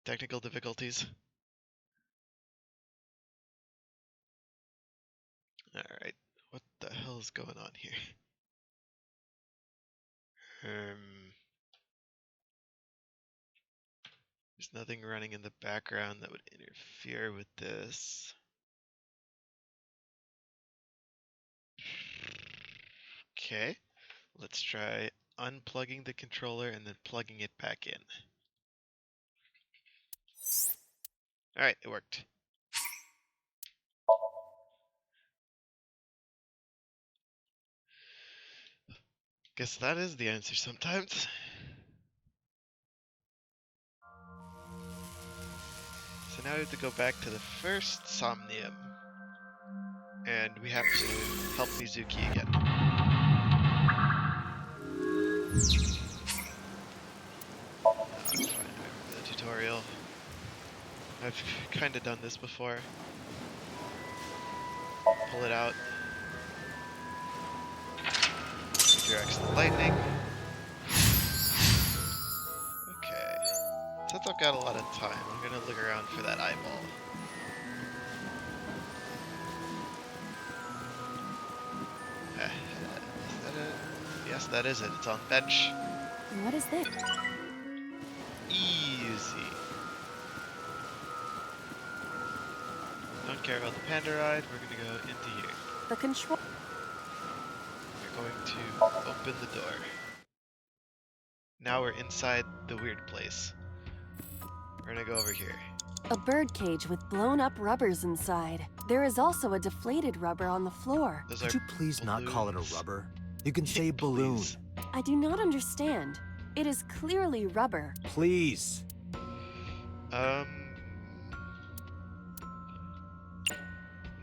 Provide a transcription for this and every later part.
Technical difficulties. Alright, what the hell is going on here? There's nothing running in the background that would interfere with this. Okay, let's try unplugging the controller and then plugging it back in. Alright, it worked. Guess that is the answer sometimes. So now we have to go back to the first Somnium. And we have to help Mizuki again. Oh, it's fine, I remember the tutorial. I've kinda done this before. Pull it out. Directs the lightning. Okay. Since I've got a lot of time, I'm gonna look around for that eyeball. Is that it? Yes, that is it. It's on bench. What is this? Easy. Don't care about the panda ride. We're gonna go into here. The control. We're going to open the door. Now we're inside the weird place. We're gonna go over here. A bird cage with blown up rubbers inside. There is also a deflated rubber on the floor. Those Could you please not call it a balloons. rubber? You can say balloon. Please. I do not understand. It is clearly rubber. Please. I'm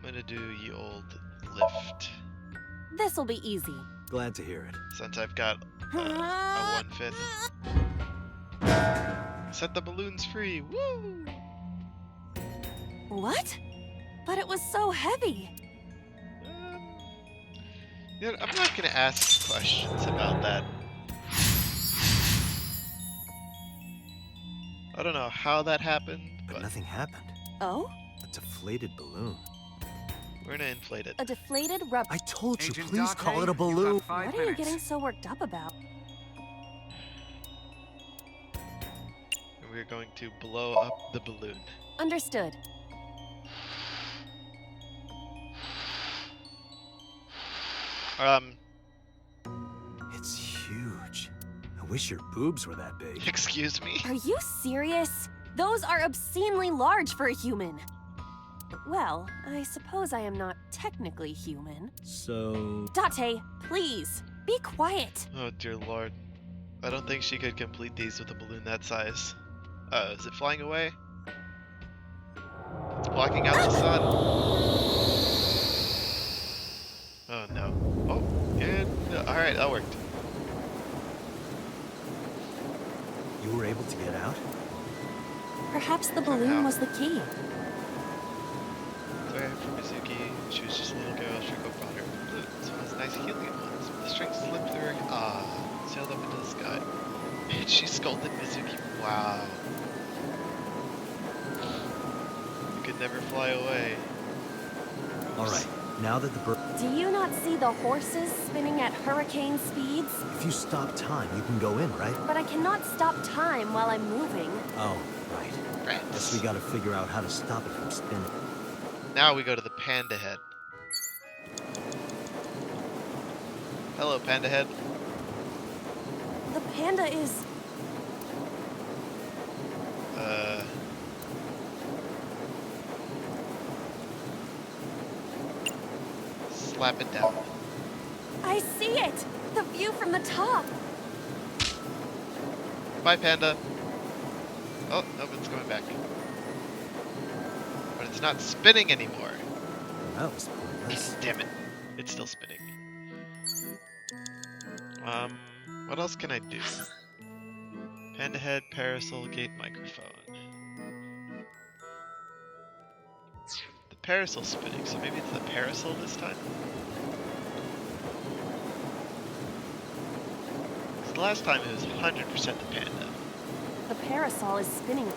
gonna do ye old lift. This'll be easy. Glad to hear it. Since I've got a 1/5. Set the balloons free. Woo! What? But it was so heavy. You know, I'm not gonna ask questions about that. I don't know how that happened, But but nothing happened. Oh? A deflated balloon. we're gonna inflate it. A deflated rubber. I told you, Agent please Date, call it a you've got balloon. 5 What are you minutes. getting so worked up about? And we're going to blow up the balloon. Understood. It's huge. I wish your boobs were that big. Excuse me? Are you serious? Those are obscenely large for a human. Well, I suppose I am not technically human. So... Date, please, be quiet. Oh dear lord. I don't think she could complete these with a balloon that size. Is it flying away? It's blocking out the sun. Oh no. Oh, and alright, that worked. You were able to get out? Perhaps the balloon was the key. Sorry for Mizuki. She was just a little girl. She brought her balloon. So it has nice helium ones. The strings slipped through her. Sailed up into the sky. And she scolded Mizuki. Wow. You could never fly away. Alright, now that the bird... Do you not see the horses spinning at hurricane speeds? If you stop time, you can go in, right? But I cannot stop time while I'm moving. Oh, right. Guess we gotta figure out how to stop it from spinning. Now we go to the panda head. Hello, panda head. The panda is... Slap it down. I see it! The view from the top! Bye, panda. Oh, nope, it's going back. But it's not spinning anymore. That was pointless. Damn it. It's still spinning. What else can I do? Panda head, parasol, gate, microphone. The parasol's spinning, so maybe it's the parasol this time? 'Cause the last time it was 100% the panda. The parasol is spinning.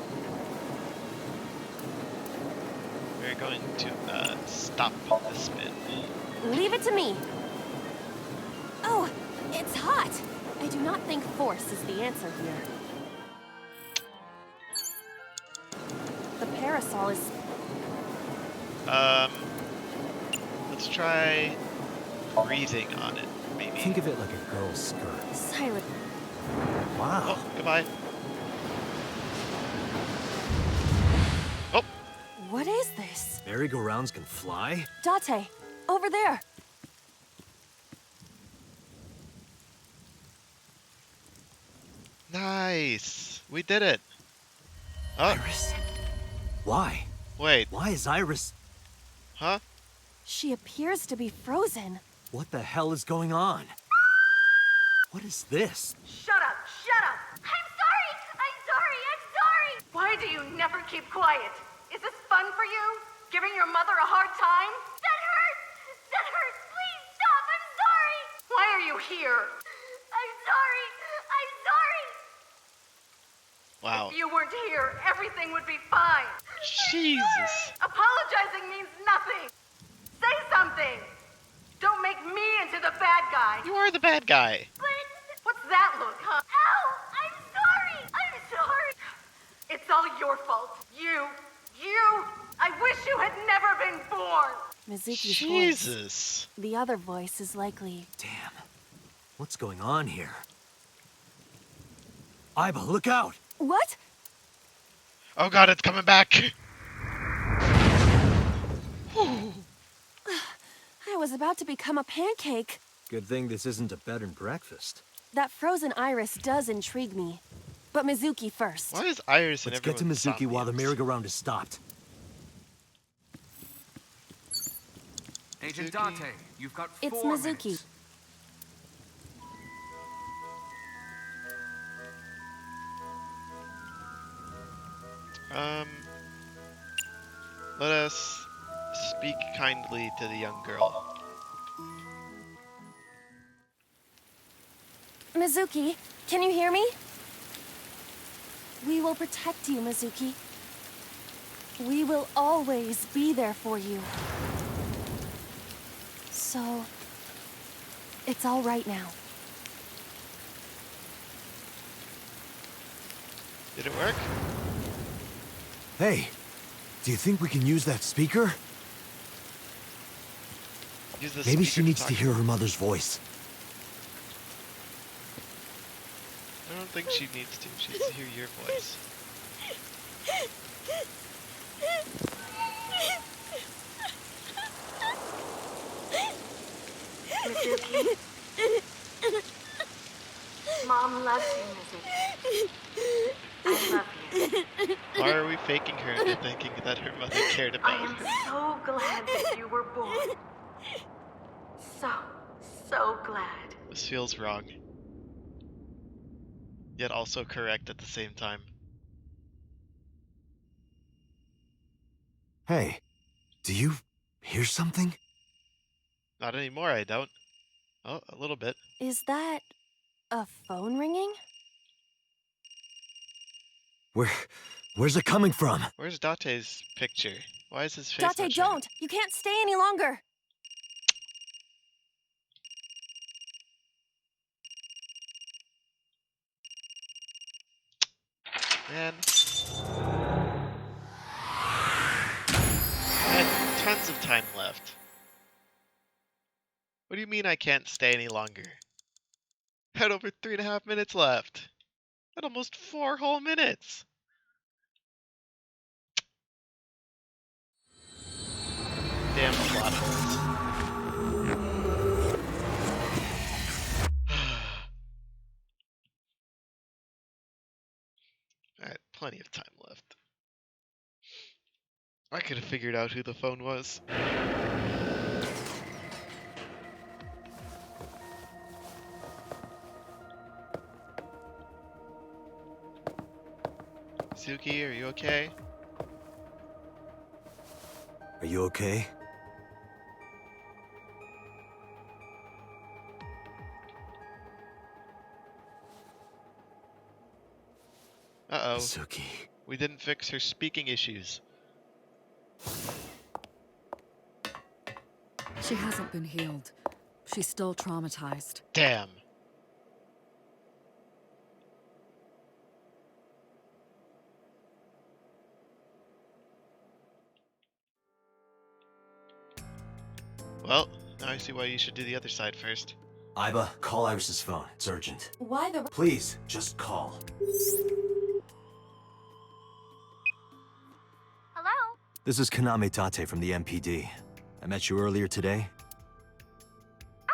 are going to stop the spin. Leave it to me. Oh, it's hot. I do not think force is the answer here. The parasol is... Let's try breathing on it, maybe. Think of it like a girl's skirt. silent. Wow. Oh, goodbye. Oh, What is this? Merry-go-rounds can fly? Date, over there. nice. We did it. Oh, Iris? Why? wait. Why is Iris... Huh? She appears to be frozen. What the hell is going on? What is this? Shut up! Shut up! I'm sorry! I'm sorry! I'm sorry! Why do you never keep quiet? Is this fun for you? Giving your mother a hard time? That hurts! That hurts! Please stop! I'm sorry! Why are you here? I'm sorry! I'm sorry! Wow. If you weren't here, everything would be fine. Jesus. Apologizing means nothing. Say something. Don't make me into the bad guy. You are the bad guy. But... What's that look, huh? Ow! I'm sorry! I'm sorry! It's all your fault. You. I wish you had never been born. Mizuki's voice. Jesus. The other voice is likely... Damn. What's going on here? Aiba, look out! What? Oh god, it's coming back. I was about to become a pancake. Good thing this isn't a bed and breakfast. That frozen iris does intrigue me. But Mizuki first. Why is Iris and Let's get to everyone Mizuki while the Somniums? merry-go-round is stopped. Agent Mizuki. Date, you've got It's 4 Mizuki. minutes. Let us speak kindly to the young girl. Mizuki, can you hear me? We will protect you, Mizuki. We will always be there for you. So... it's all right now. Did it work? Hey, do you think we can use that speaker? Use the Maybe speaker she needs talk to hear her mother's voice. I don't think she needs to. She needs to hear your voice. Mizuki. Mom loves you, Mizuki. I love you. Why are we faking her into thinking that her mother cared I about am her? so glad that you were born. So glad. This feels wrong. Yet also correct at the same time. Hey, do you hear something? Not anymore, I don't. Oh, a little bit. Is that... a phone ringing? Where's it coming from? Where's Date's picture? Why is his face not Date, showing? don't! You can't stay any longer! Man. I had tons of time left. What do you mean I can't stay any longer? I had over 3.5 minutes left. I had almost 4 whole minutes. Damn plot holes. Alright, plenty of time left. I could have figured out who the phone was. Suki, are you okay? Are you okay? Uh-oh. Mizuki. We didn't fix her speaking issues. She hasn't been healed. She's still traumatized. Damn. Well, now I see why you should do the other side first. Iba, call Iris's phone. It's urgent. Why the... Please, just call. Hello? This is Kaname Tate from the MPD. I met you earlier today.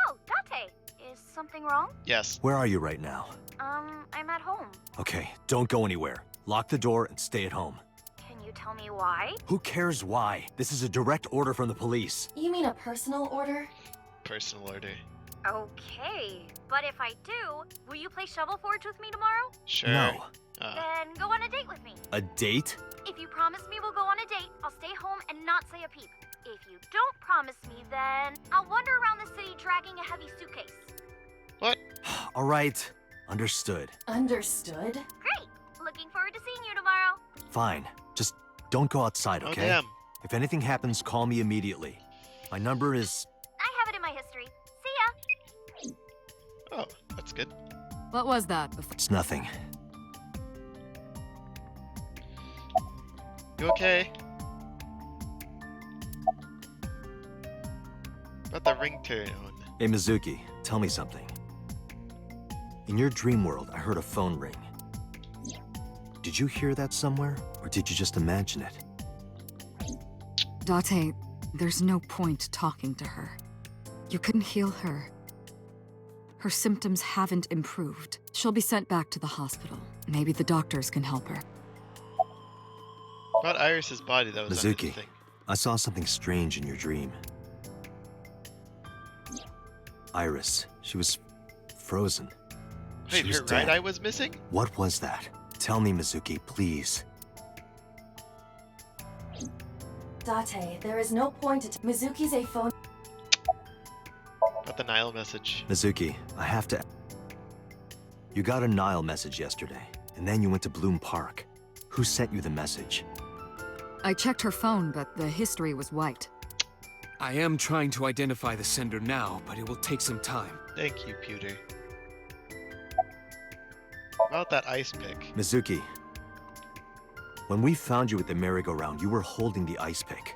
Oh, Date. Is something wrong? Yes. Where are you right now? I'm at home. Okay, don't go anywhere. Lock the door and stay at home. Can you tell me why? Who cares why? This is a direct order from the police. You mean a personal order? Personal order. Okay, but if I do, will you play Shovel Forge with me tomorrow? Sure. No. Then go on a date with me. A date? If you promise me we'll go on a date, I'll stay home and not say a peep. If you don't promise me, then I'll wander around the city dragging a heavy suitcase. What? All right. Understood. Understood. Great! Looking forward to seeing you tomorrow. Fine. Just don't go outside, Oh, okay? damn. If anything happens, call me immediately. My number is... I have it in my history. See ya! Oh, that's good. What was that before? It's nothing. You okay? About the ringtone. Hey, Mizuki, tell me something. In your dream world, I heard a phone ring. Did you hear that somewhere, or did you just imagine it? Date, there's no point talking to her. You couldn't heal her. Her symptoms haven't improved. She'll be sent back to the hospital. Maybe the doctors can help her. About Iris's body that was under the Mizuki, thing. I saw something strange in your dream. Iris, she was frozen. She Wait, was her dead. right eye was missing? What was that? Tell me, Mizuki, please. Date, there is no point to... Mizuki's a phone... About the Nile message. Mizuki, I have to... You got a Nile message yesterday, and then you went to Bloom Park. Who sent you the message? I checked her phone, but the history was white. I am trying to identify the sender now, but it will take some time. Thank you, Pewter. About that ice pick. Mizuki, when we found you at the merry-go-round, you were holding the ice pick.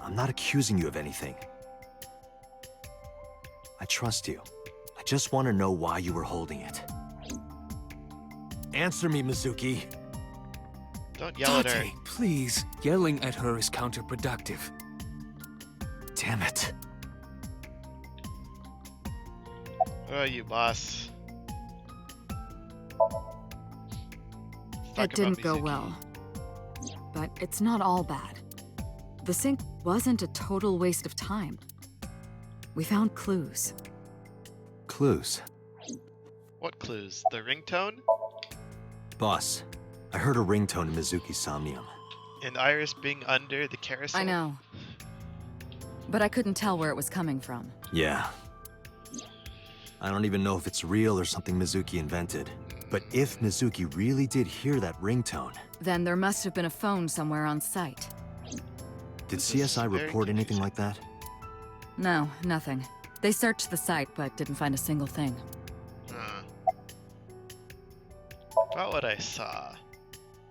I'm not accusing you of anything. I trust you. I just want to know why you were holding it. Answer me, Mizuki. Don't yell at her. Date, please. Yelling at her is counterproductive. Damn it. Where are you, boss? It didn't go well. But it's not all bad. The sync wasn't a total waste of time. We found clues. Clues. What clues? The ringtone? Boss, I heard a ringtone in Mizuki's Somnium. And Iris being under the carousel? I know. But I couldn't tell where it was coming from. Yeah. I don't even know if it's real or something Mizuki invented. But if Mizuki really did hear that ringtone... Then there must have been a phone somewhere on site. Did This is CSI very report anything confusing. like that? No, nothing. They searched the site, but didn't find a single thing. About what I saw.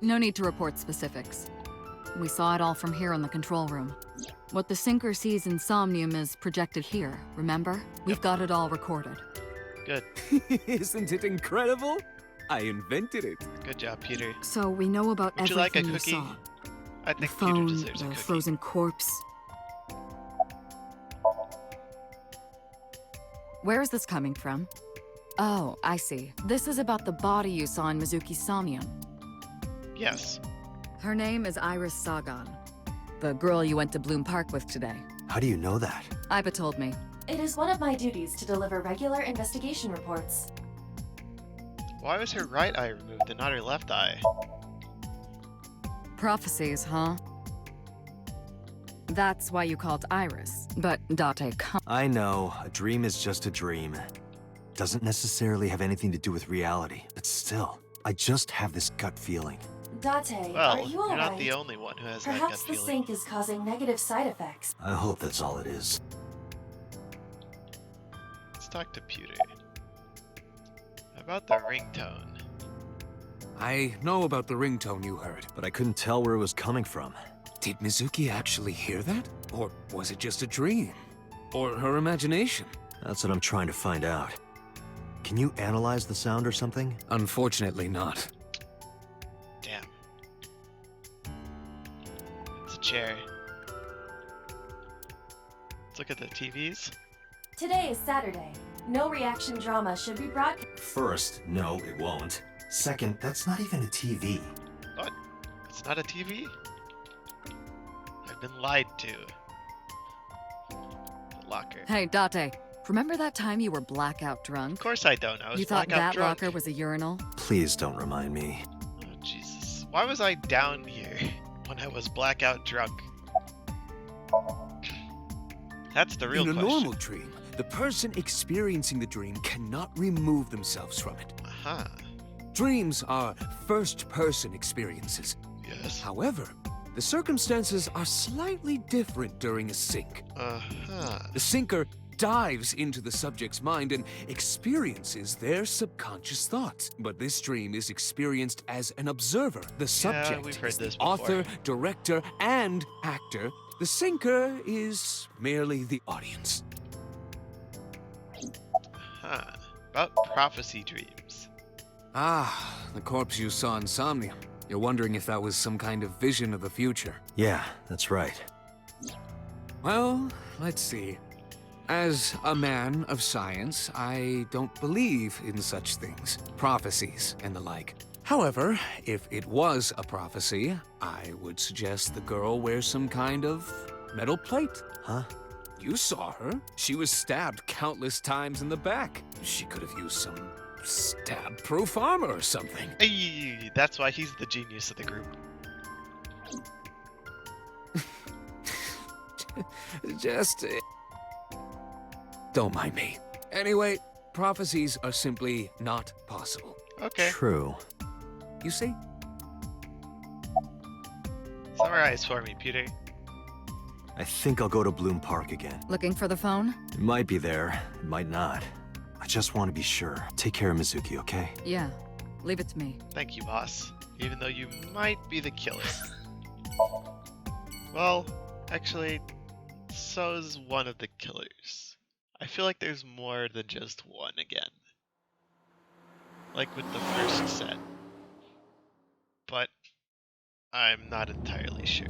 No need to report specifics. We saw it all from here in the control room. What the Sinker sees in Somnium is projected here, remember? We've got it all recorded. Good. Isn't it incredible? I invented it. Good job, Peter. So we know about Would you like a everything you cookie? saw. I The think Peter phone, deserves a the cookie. frozen corpse. Where is this coming from? Oh, I see. This is about the body you saw in Mizuki's Somnium. Yes. Her name is Iris Sagan, the girl you went to Bloom Park with today. How do you know that? Iba told me. It is one of my duties to deliver regular investigation reports. Why was her right eye removed and not her left eye? Prophecies, huh? That's why you called Iris. But Date, come. I know, a dream is just a dream. Doesn't necessarily have anything to do with reality, but still, I just have this gut feeling. Date, Well, are you you're not alright? the only one who has that gut Perhaps the feeling. sink is causing negative side effects. I hope that's all it is. Let's talk to Pewter. About the ringtone. I know about the ringtone you heard. But I couldn't tell where it was coming from. Did Mizuki actually hear that? Or was it just a dream? Or her imagination? That's what I'm trying to find out. Can you analyze the sound or something? Unfortunately not. Damn. It's a chair. Let's look at the TVs. Today is Saturday. No reaction drama should be brought. First, no, it won't. Second, that's not even a TV. What? It's not a TV? I've been lied to. The locker. Hey, Date. Remember that time you were blackout Of drunk? course I don't. I was You thought blackout that drunk. locker was a urinal? Please don't remind me. Oh, Jesus. Why was I down here when I was blackout drunk? That's the real In a question. normal dream, the person experiencing the dream cannot remove themselves from it. Uh-huh. Dreams are first-person experiences. Yes. However, the circumstances are slightly different during a sync. Uh-huh. The syncer dives into the subject's mind and experiences their subconscious thoughts. But this dream is experienced as an observer. The subject we've heard is this the before. author, director, and actor. The syncer is merely the audience. Huh. About prophecy dreams. Ah, the corpse you saw in Somnium. You're wondering if that was some kind of vision of the future. Yeah, that's right. Well, let's see. As a man of science, I don't believe in such things, prophecies and the like. However, if it was a prophecy, I would suggest the girl wear some kind of metal plate. Huh? You saw her. She was stabbed countless times in the back. She could have used some stab-proof armor or something. Hey, that's why he's the genius of the group. Just... don't mind me. Anyway, prophecies are simply not possible. Okay. True. You see? Summarize for me, Peter. I think I'll go to Bloom Park again. Looking for the phone? It might be there, it might not. I just want to be sure. Take care of Mizuki, okay? Yeah. Leave it to me. Thank you, boss. Even though you might be the killer. Well, actually, so's one of the killers. I feel like there's more than just one again. Like with the first set. But I'm not entirely sure.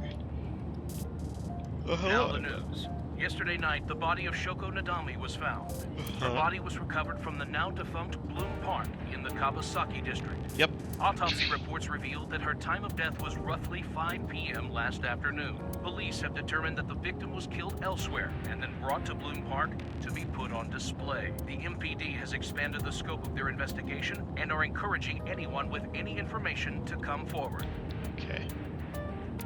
Now the news. Yesterday night, the body of Shoko Nadami was found. Her body was recovered from the now-defunct Bloom Park in the Kawasaki district. Yep. Autopsy reports revealed that her time of death was roughly 5 p.m. last afternoon. Police have determined that the victim was killed elsewhere and then brought to Bloom Park to be put on display. The MPD has expanded the scope of their investigation and are encouraging anyone with any information to come forward. Okay.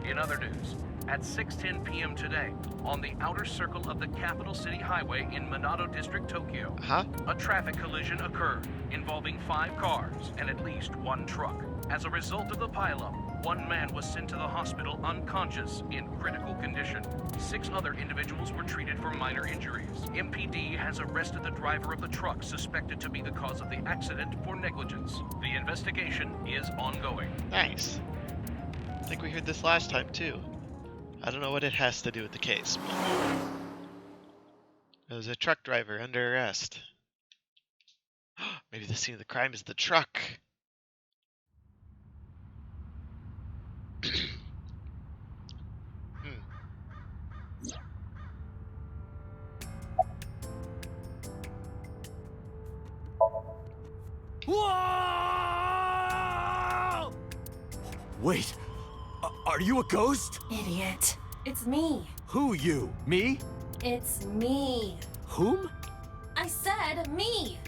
In other news, at 6:10 p.m. today, on the outer circle of the Capital City Highway in Minato District, Tokyo, a traffic collision occurred involving 5 cars and at least 1 truck. As a result of the pileup, 1 man was sent to the hospital unconscious in critical condition. 6 other individuals were treated for minor injuries. MPD has arrested the driver of the truck suspected to be the cause of the accident for negligence. The investigation is ongoing. Nice. I think we heard this last time too. I don't know what it has to do with the case, but there was a truck driver under arrest. Maybe the scene of the crime is the truck. Whoa! Wait, are you a ghost? Idiot. It's me. Who you? Me? It's me. Whom? I said me.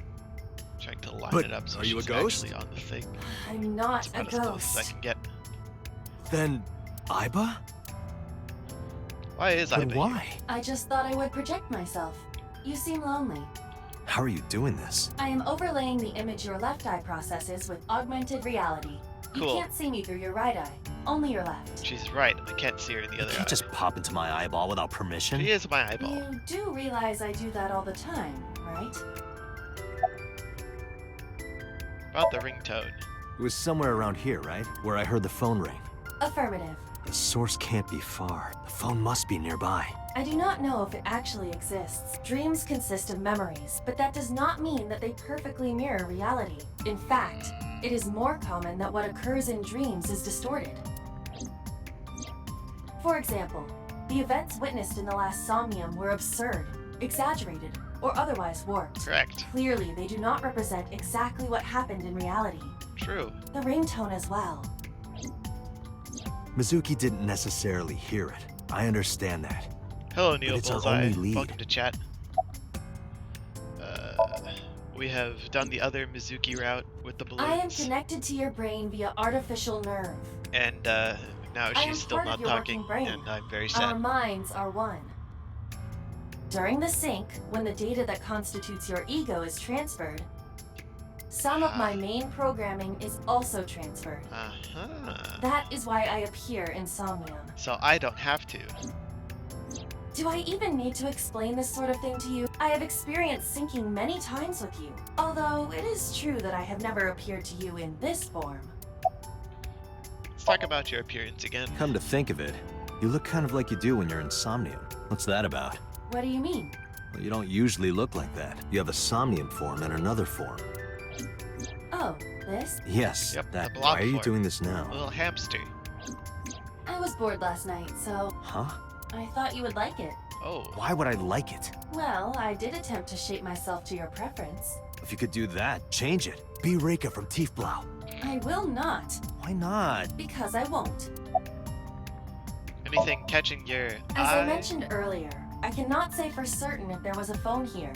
Trying to line But it up so are you a she's ghost? actually on the thing. I'm not That's a about as close as I ghost. can get. Then, Aiba? Why is But I here? why? I just thought I would project myself. You seem lonely. How are you doing this? I am overlaying the image your left eye processes with augmented reality. You Cool. can't see me through your right eye, only your left. She's right. I can't see her in the You other eye. can't just pop into my eyeball without permission. She is my eyeball. You do realize I do that all the time, right? About the ringtone. It was somewhere around here, right? Where I heard the phone ring. Affirmative. The source can't be far. The phone must be nearby. I do not know if it actually exists. Dreams consist of memories, but that does not mean that they perfectly mirror reality. In fact, it is more common that what occurs in dreams is distorted. For example, the events witnessed in the last Somnium were absurd, exaggerated, or otherwise warped. Correct. Clearly, they do not represent exactly what happened in reality. True. The ringtone as well. Mizuki didn't necessarily hear it. I understand that. Hello, Neo it's our Bullseye. only lead. Welcome to chat. We have done the other Mizuki route with the balloons. I am connected to your brain via artificial nerve. And now I am she's still part not of your talking, working brain. and I'm very Our sad. minds are one. During the sync, when the data that constitutes your ego is transferred, some of my main programming is also transferred. Uh-huh. That is why I appear in Somnium. So I don't have to. Do I even need to explain this sort of thing to you? I have experienced syncing many times with you, although it is true that I have never appeared to you in this form. Let's talk about your appearance again. Come to think of it, you look kind of like you do when you're in Somnium. What's that about? What do you mean? Well, you don't usually look like that. You have a Somnium form and another form. Oh, this? Yes, Yep, that. the blob Why are you form. doing this A now? little hamster. I was bored last night, so Huh? I thought you would like it. Oh. Why would I like it? Well, I did attempt to shape myself to your preference. If you could do that, change it. Be Reika from Tiefblau. I will not, Why not? because I won't. Anything catching your As eye? I mentioned earlier, I cannot say for certain if there was a phone here.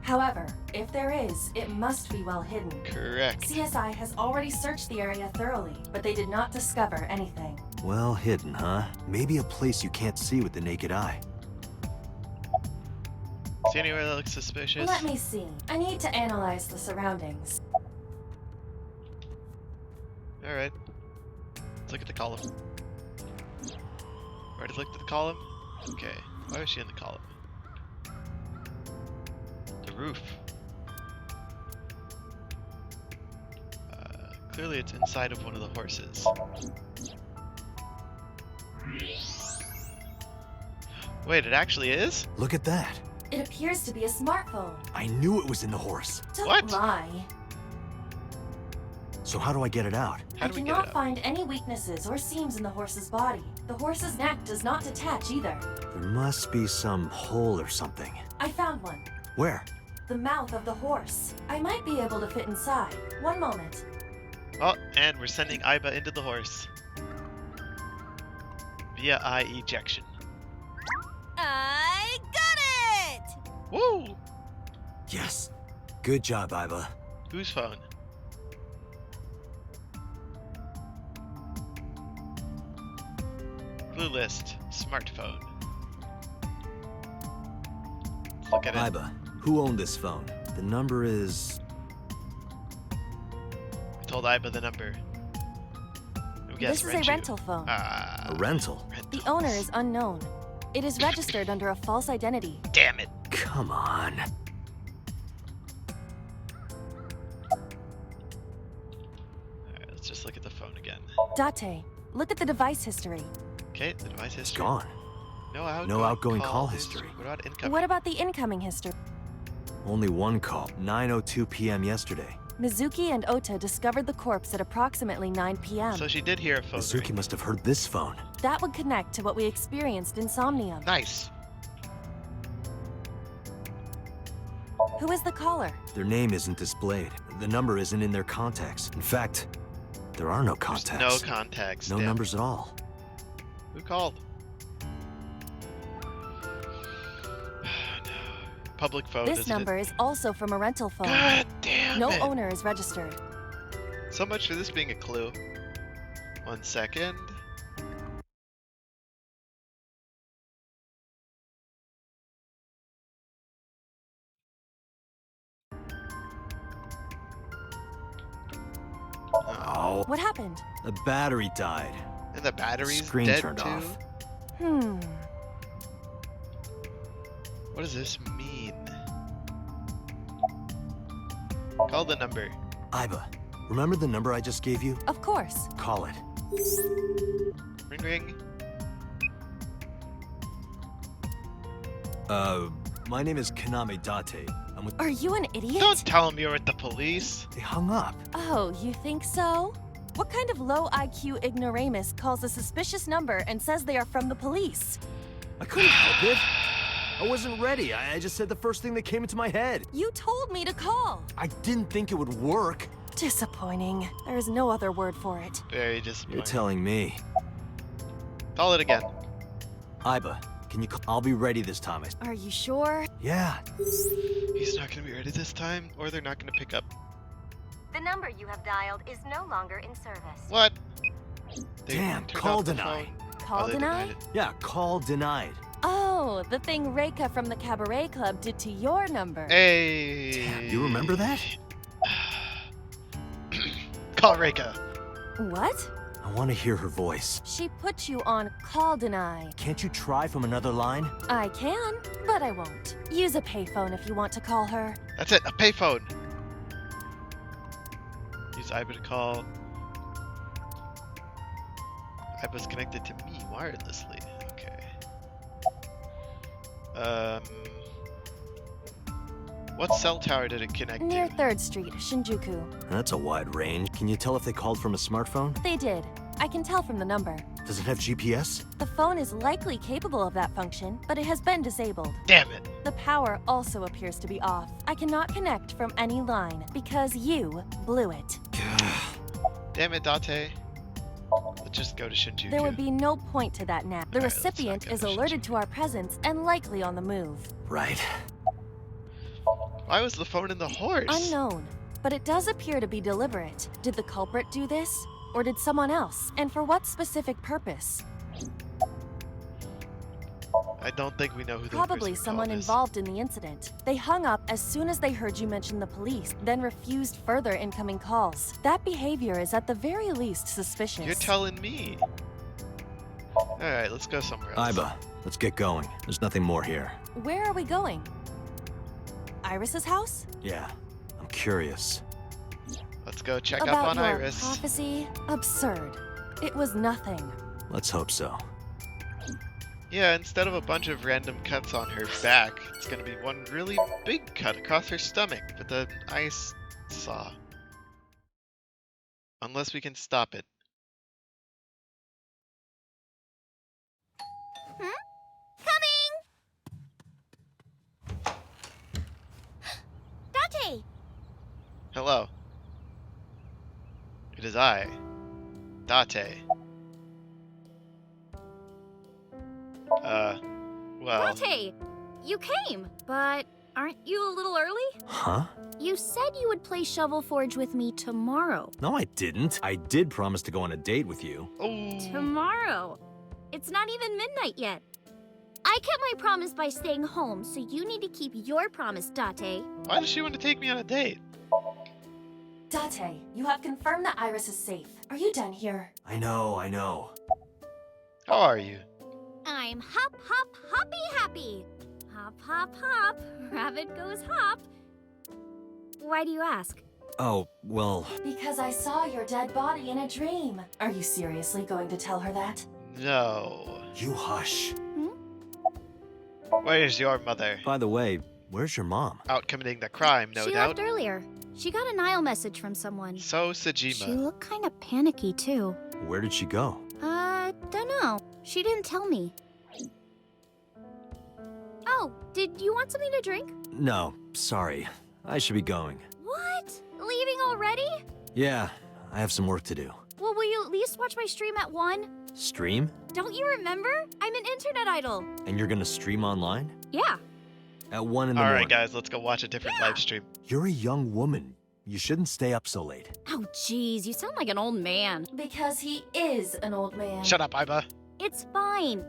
However, if there is, it must be well hidden. Correct. CSI has already searched the area thoroughly, but they did not discover anything. Well hidden, huh? Maybe a place you can't see with the naked eye. See anywhere that looks suspicious? Let me see. I need to analyze the surroundings. Alright. Let's look at the column. Already looked at the column? Okay. Why is she in the column? The roof. Clearly it's inside of one of the horses. Wait, it actually is? Look at that. It appears to be a smartphone. I knew it was in the horse. Don't What? lie. So how do I get it out? How I do we get cannot it up? find any weaknesses or seams in the horse's body. The horse's neck does not detach either. There must be some hole or something. I found one. Where? The mouth of the horse. I might be able to fit inside. One moment. Oh, and we're sending Aiba into the horse. Via eye ejection. I got it! Woo! Yes. Good job, Iva. Whose phone? Blue list. Smartphone. Let's look at it. Iva, who owned this phone? The number is... I told Aiba the number. Who guessed This is a Renju? rental phone. a rental. The owner is unknown. It is registered under a false identity. Damn it. Come on. Alright, let's just look at the phone again. Date, look at the device history. Okay, the device It's history. gone. No outgoing call history. What about incoming? What about the incoming history? Only one call. 9:02 p.m. yesterday. Mizuki and Ota discovered the corpse at approximately 9 p.m. So she did hear a phone Mizuki ring. must have heard this phone. That would connect to what we experienced in Somnium. Nice. Who is the caller? Their name isn't displayed. The number isn't in their contacts. In fact, there are no There's contacts. no contacts. No damn. numbers at all. Who called? Public phone. This isn't number is also from a rental It? phone. God damn No it. owner is registered. So much for this being a clue. 1 second. Oh, What happened? The battery died. And the battery's Screen dead turned too? off. What does this mean? Call the number. Iba, remember the number I just gave you? Of course. Call it. Ring ring. My name is Kaname Date. I'm with... Are you an idiot? Don't tell him you're with the police. They hung up. Oh, you think so? What kind of low IQ ignoramus calls a suspicious number and says they are from the police? I couldn't help it. I wasn't ready. I just said the first thing that came into my head. You told me to call. I didn't think it would work. Disappointing. There is no other word for it. Very disappointing. You're telling me. Call it again. Iba, can you call? I'll be ready this time. Are you sure? Yeah. He's not gonna be ready this time, or they're not gonna pick up. The number you have dialed is no longer in service. What? They Damn, turned call off the deny. phone. Call Oh, they deny? denied it. Yeah, call denied. Oh, the thing Reika from the Cabaret Club did to your number. Hey. Damn, you remember that? Call Reika. What? I want to hear her voice. She put you on call deny. Can't you try from another line? I can, but I won't. Use a payphone if you want to call her. That's it, a payphone. Use Iba to call. Iba's connected to me wirelessly. Okay. What cell tower did it connect Near to? 3rd Street, Shinjuku. That's a wide range. Can you tell if they called from a smartphone? They did. I can tell from the number. Does it have GPS? The phone is likely capable of that function, but it has been disabled. Damn it. The power also appears to be off. I cannot connect from any line because you blew it. Damn it, Date. Let's just go to Shinjuku. There would be no point to that now. The Alright, let's not recipient go is to alerted Shinjuku. to our presence and likely on the move. Right. Why was the phone in the horse? Unknown, but it does appear to be deliberate. Did the culprit do this? Or did someone else? And for what specific purpose? I don't think we know who the Probably person someone called is. involved in the incident. They hung up as soon as they heard you mention the police, then refused further incoming calls. That behavior is at the very least suspicious. You're telling me. Alright, let's go somewhere else. Iba, let's get going. There's nothing more here. Where are we going? Iris's house? Yeah, I'm curious. Let's go check About up on your Iris. prophecy? Absurd. It was nothing. Let's hope so. Yeah, instead of a bunch of random cuts on her back, it's gonna be one really big cut across her stomach with an ice saw. Unless we can stop it. Date! Hello. It is I, Date. Well, Date! You came, but aren't you a little early? Huh? You said you would play Shovel Forge with me tomorrow. No, I didn't. I did promise to go on a date with you. oh, Tomorrow? It's not even midnight yet. I kept my promise by staying home, so you need to keep your promise, Date. why does she want to take me on a date? Date, you have confirmed that Iris is safe. Are you done here? I know. How are you? I'm hop, hop, hoppy happy. Hop, hop, hop. Rabbit goes hop. Why do you ask? Oh, well, Because I saw your dead body in a dream. Are you seriously going to tell her that? No. you hush. Where's your mother? By the way, where's your mom? Out committing the crime, no she doubt. left earlier. She got a Nile message from someone. So She Sajima. looked kind of panicky, too. Where did she go? Dunno. She didn't tell me. Oh, did you want something to drink? No, sorry. I should be going. What? Leaving already? Yeah, I have some work to do. Well, will you at least watch my stream at 1? Stream? Don't you remember? I'm an internet idol. And you're gonna stream online? Yeah. At 1 in the Alright, morning. guys, let's go watch a different live stream. You're a young woman. You shouldn't stay up so late. Oh, jeez, you sound like an old man. Because he is an old man. Shut up, Iba. It's fine.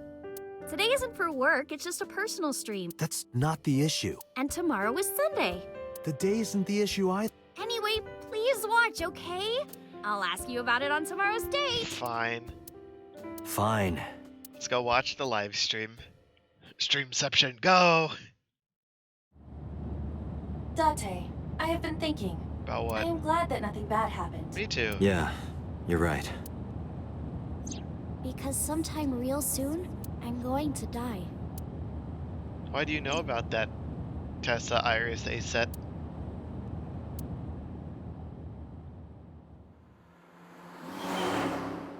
Today isn't for work, it's just a personal stream. That's not the issue. And tomorrow is Sunday. The day isn't the issue either. Anyway, please watch, okay? I'll ask you about it on tomorrow's date. Fine. Fine. Let's go watch the live stream. Streamception, go! Date, I have been thinking. About I what? am glad that nothing bad happened. Me too. Yeah, you're right. Because sometime real soon, I'm going to die. Why do you know about that, Tessa Iris Aset?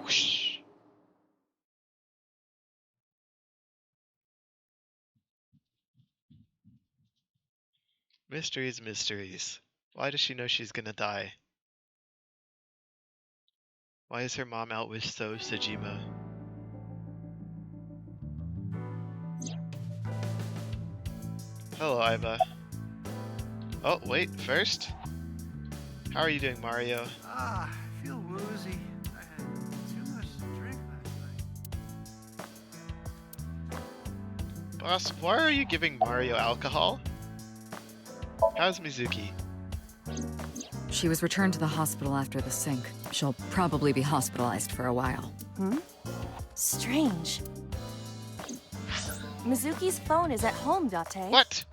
Whoosh. Mysteries, mysteries. Why does she know she's gonna die? Why is her mom out with So Sajima? Hello, Iva. Oh, wait, first? How are you doing, Mario? I feel woozy. I had too much to drink last night. Boss, why are you giving Mario alcohol? How's Mizuki? She was returned to the hospital after the sync. She'll probably be hospitalized for a while. Strange. Mizuki's phone is at home, Date. What?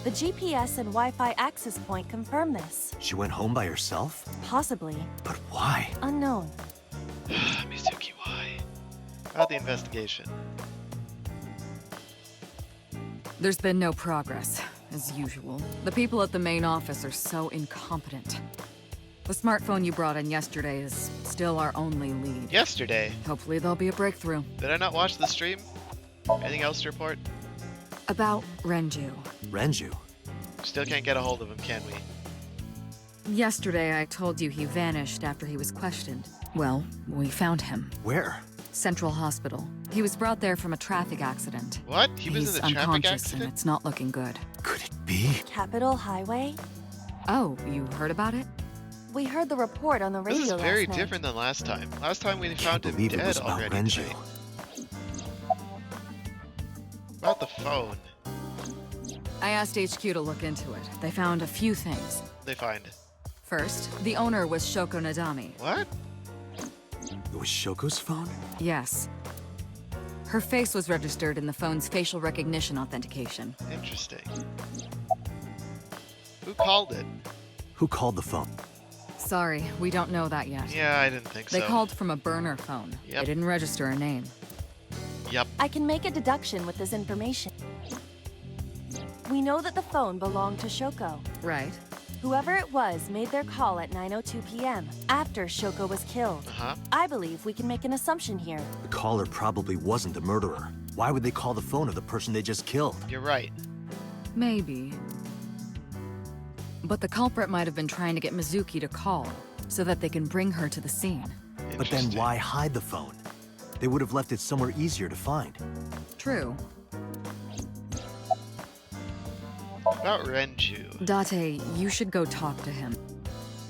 The GPS and Wi-Fi access point confirm this. She went home by herself? Possibly. But why? Unknown. Mizuki, why? About the investigation. There's been no progress, as usual. The people at the main office are so incompetent. The smartphone you brought in yesterday is still our only lead. Yesterday? Hopefully there'll be a breakthrough. Did I not watch the stream? Anything else to report? About Renju. Renju? Still can't get a hold of him, can we? Yesterday I told you he vanished after he was questioned. Well, we found him. Where? Central Hospital. He was brought there from a traffic accident. What? He was He's in a traffic unconscious accident? and it's not looking good. Could it be? Capitol Highway? Oh, you heard about it? We heard the report on the radio This is very last night. different than last time. Last time we found Can't him believe it dead was about already Renju. tonight. About the phone. I asked HQ to look into it. They found a few things. They find. First, the owner was Shoko Nadami. What? It was Shoko's phone? Yes. Her face was registered in the phone's facial recognition authentication. Interesting. Who called it? Who called the phone? Sorry, we don't know that yet. Yeah, I didn't think They so. called from a burner phone. Yep. They didn't register a name. Yep. I can make a deduction with this information. We know that the phone belonged to Shoko. Right. Whoever it was made their call at 9:02 p.m. after Shoko was killed. Uh-huh. I believe we can make an assumption here. The caller probably wasn't the murderer. Why would they call the phone of the person they just killed? You're right. Maybe. But the culprit might have been trying to get Mizuki to call, so that they can bring her to the scene. But then Interesting. why hide the phone? They would have left it somewhere easier to find. True. About Renju. Date, you should go talk to him.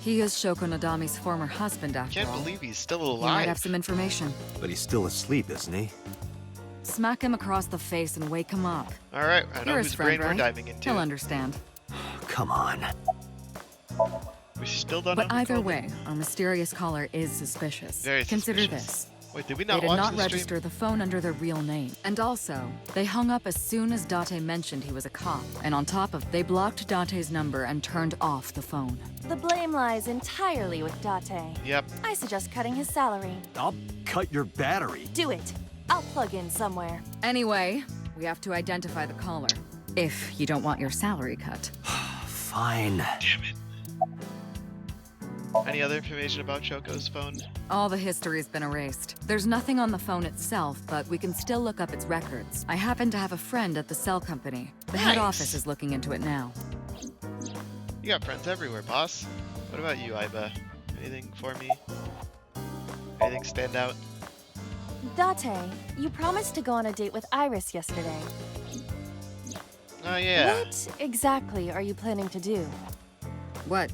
He is Shoko Nadami's former husband, after Can't all. believe he's still He might alive. have some information. But he's still asleep, isn't he? Smack him across the face and wake him up. Alright, I know You're his whose friend, brain we're right? diving into. He'll understand. Come on. We still don't know But who either called way, it. our mysterious caller is suspicious. Very Consider suspicious. this. Wait, did we They not did watch not the stream? register the phone under their real name. And also, they hung up as soon as Date mentioned he was a cop. And on top of, they blocked Date's number and turned off the phone. The blame lies entirely with Date. Yep. I suggest cutting his salary. I'll cut your battery. Do it. I'll plug in somewhere. Anyway, we have to identify the caller. If you don't want your salary cut. Fine. Damn it. Any other information about Shoko's phone? All the history's been erased. There's nothing on the phone itself, but we can still look up its records. I happen to have a friend at the cell company. The head Nice. office is looking into it now. You got friends everywhere, boss. What about you, Iba? Anything for me? Anything stand out? Date, you promised to go on a date with Iris yesterday. Oh, yeah. What exactly are you planning to do? What?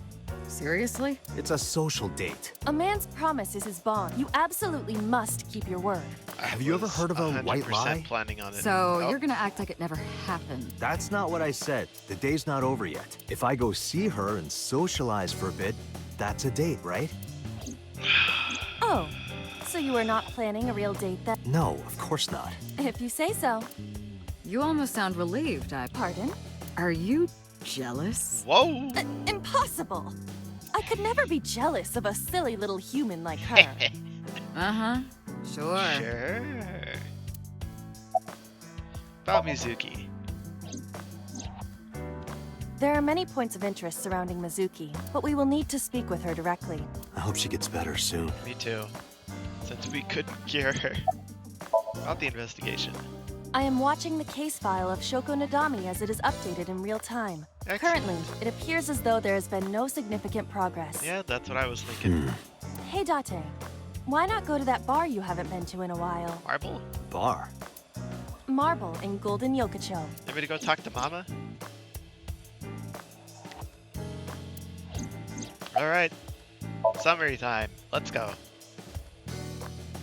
Seriously? It's a social date. A man's promise is his bond. You absolutely must keep your word. Have you ever Was heard of a white 100% lie? planning on it. So, Oh, you're gonna act like it never happened. That's not what I said. The day's not over yet. If I go see her and socialize for a bit, that's a date, right? Oh, so you are not planning a real date then? No, of course not. If you say so. You almost sound relieved. Pardon? Are you jealous? Whoa! Impossible! I could never be jealous of a silly little human like her. Uh-huh. Sure. Sure. About Mizuki. There are many points of interest surrounding Mizuki, but we will need to speak with her directly. I hope she gets better soon. Me too. Since we couldn't cure her. About the investigation. I am watching the case file of Shoko Nadami as it is updated in real time. Excellent. Currently, it appears as though there has been no significant progress. Yeah, that's what I was thinking. Hey Date, why not go to that bar you haven't been to in a while? Marble? Bar? Marble in Golden Yokocho. Ready to go talk to Mama? Alright. Summary time. Let's go.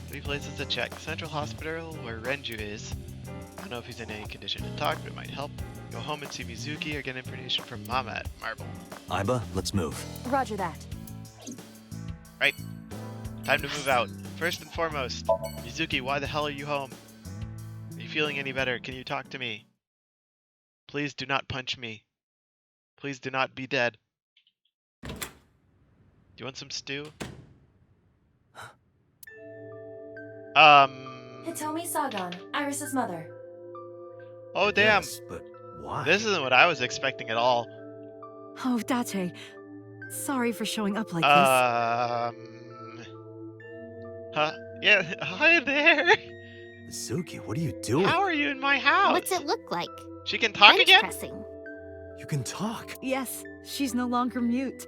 3 places to check. Central Hospital, where Renju is. I don't know if he's in any condition to talk, but it might help. Go home and see Mizuki or get information from Mama at Marble. Aiba, let's move. Roger that. Right. Time to move out. First and foremost, Mizuki, why the hell are you home? Are you feeling any better? Can you talk to me? Please do not punch me. Please do not be dead. Do you want some stew? Hitomi Sagan, Iris's mother. Oh damn. Yes, but why? This isn't what I was expecting at all. Oh, Date. Sorry for showing up like Huh? Yeah, hi there. Mizuki, what are you doing? How are you in my house? What's it look like? She can talk Bench again? pressing. You can talk. this. Yes, she's no longer mute.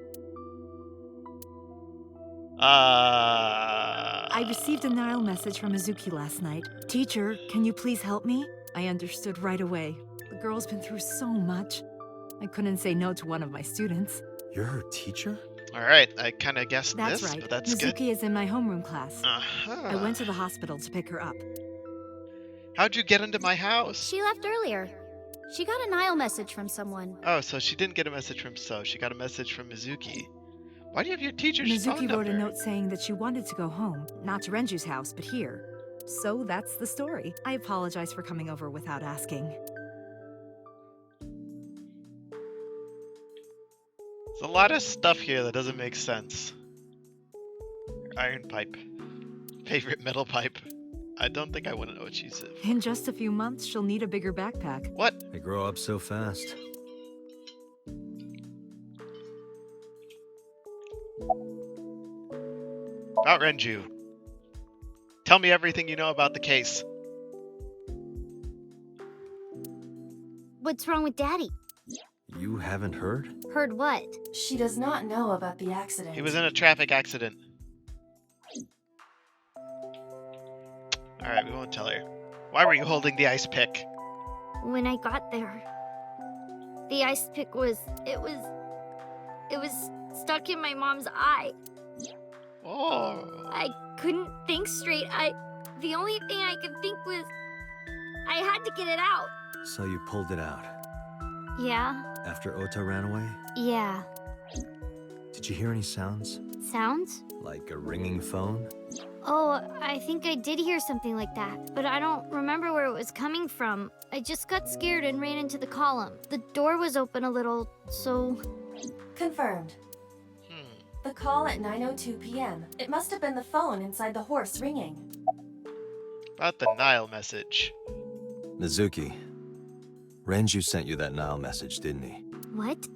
I received a Nile message from Mizuki last night. Teacher, can you please help me? I understood right away. The girl's been through so much. I couldn't say no to one of my students. You're her teacher? Alright, I kind of guessed That's this, right. but that's Mizuki good. is in my homeroom class. Uh-huh. I went to the hospital to pick her up. How'd you get into my house? She left earlier. She got a Nile message from someone. Oh, so she didn't get a message from So. She got a message from Mizuki. Why do you have your teacher's phone Mizuki wrote number? a note saying that she wanted to go home, not to Renju's house, but here. So that's the story. I apologize for coming over without asking. There's a lot of stuff here that doesn't make sense. Iron pipe. Favorite metal pipe. I don't think I want to know what she said. In just a few months, she'll need a bigger backpack. What? They grow up so fast. About Renju. Tell me everything you know about the case. What's wrong with Daddy? You haven't heard? Heard what? She does not know about the accident. He was in a traffic accident. Alright, we won't tell her. Why were you holding the ice pick? When I got there, the ice pick was stuck in my mom's eye. Oh. I couldn't think straight. The only thing I could think was I had to get it out. So you pulled it out. Yeah. After Ota ran away? Yeah. Did you hear any sounds? Sounds? Like a ringing phone? Oh, I think I did hear something like that, but I don't remember where it was coming from. I just got scared and ran into the column. The door was open a little, so... Confirmed. The call at 9:02 p.m. It must have been the phone inside the horse ringing. About the Nile message. Mizuki, Renju sent you that Nile message, didn't he? What?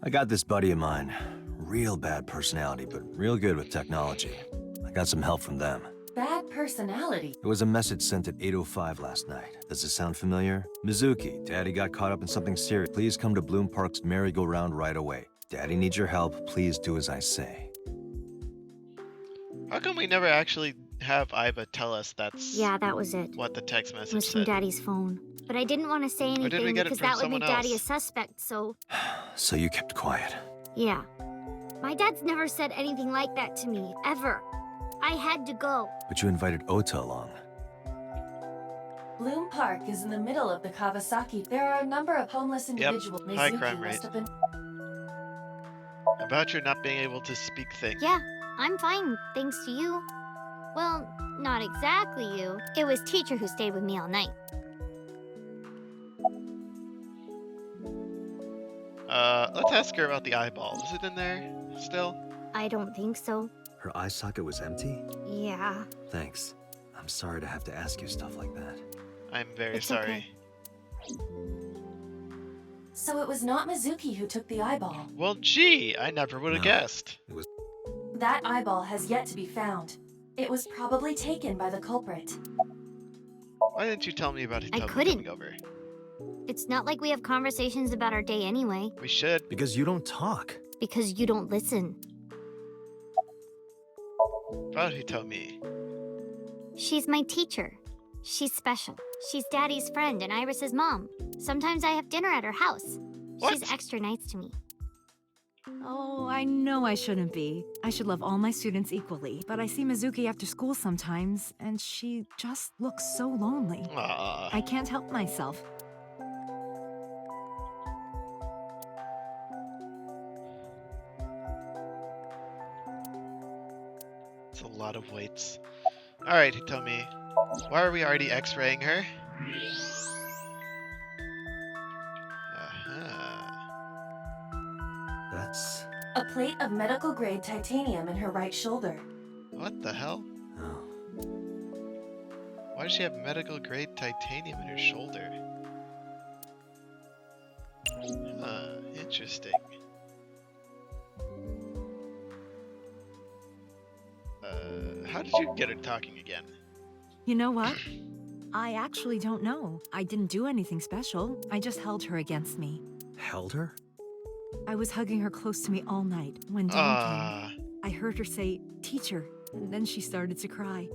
I got this buddy of mine. Real bad personality, but real good with technology. I got some help from them. Bad personality. It was a message sent at 8:05 last night. Does it sound familiar? Mizuki, Daddy got caught up in something serious. Please come to Bloom Park's merry-go-round right away. Daddy needs your help. Please do as I say. How come we never actually have Aiba tell us that's Yeah, that was it. what the text It message was from said? Daddy's phone. But I didn't want to say did we anything get it because from that would someone make Daddy a else? suspect, so... So you kept quiet. Yeah. My dad's never said anything like that to me, ever. I had to go. But you invited Ota along. Bloom Park is in the middle of the Kawasaki. There are a number of homeless individuals. High Mizuki crime must rate. have been... About your not being able to speak things. Yeah, I'm fine, thanks to you. Well, not exactly you. It was teacher who stayed with me all night. Let's ask her about the eyeball. Is it in there still? I don't think so. Her eye socket was empty? Yeah. Thanks. I'm sorry to have to ask you stuff like that. I'm very It's sorry. okay. So it was not Mizuki who took the eyeball. Well, gee, I never would have No. guessed. It was That eyeball has yet to be found. It was probably taken by the culprit. Why didn't you tell me about Hitomi couldn't. coming over? It's not like we have conversations about our day anyway, We should. because you don't talk. because you don't listen. About Hitomi. She's my teacher. She's special. She's Daddy's friend and Iris's mom. Sometimes I have dinner at her house. What? She's extra nice to me. Oh, I know I shouldn't be. I should love all my students equally. But I see Mizuki after school sometimes, and she just looks so lonely. Aww. I can't help myself. It's a lot of weights. Alright, Hitomi. Why are we already x-raying her? That's... A plate of medical grade titanium in her right shoulder. What the hell? Oh. Why does she have medical grade titanium in her shoulder? Interesting. How did you get her talking again? You know what? I actually don't know. I didn't do anything special. I just held her against me. Held her? I was hugging her close to me all night. When dawn came, I heard her say, "Teacher," and then she started to cry.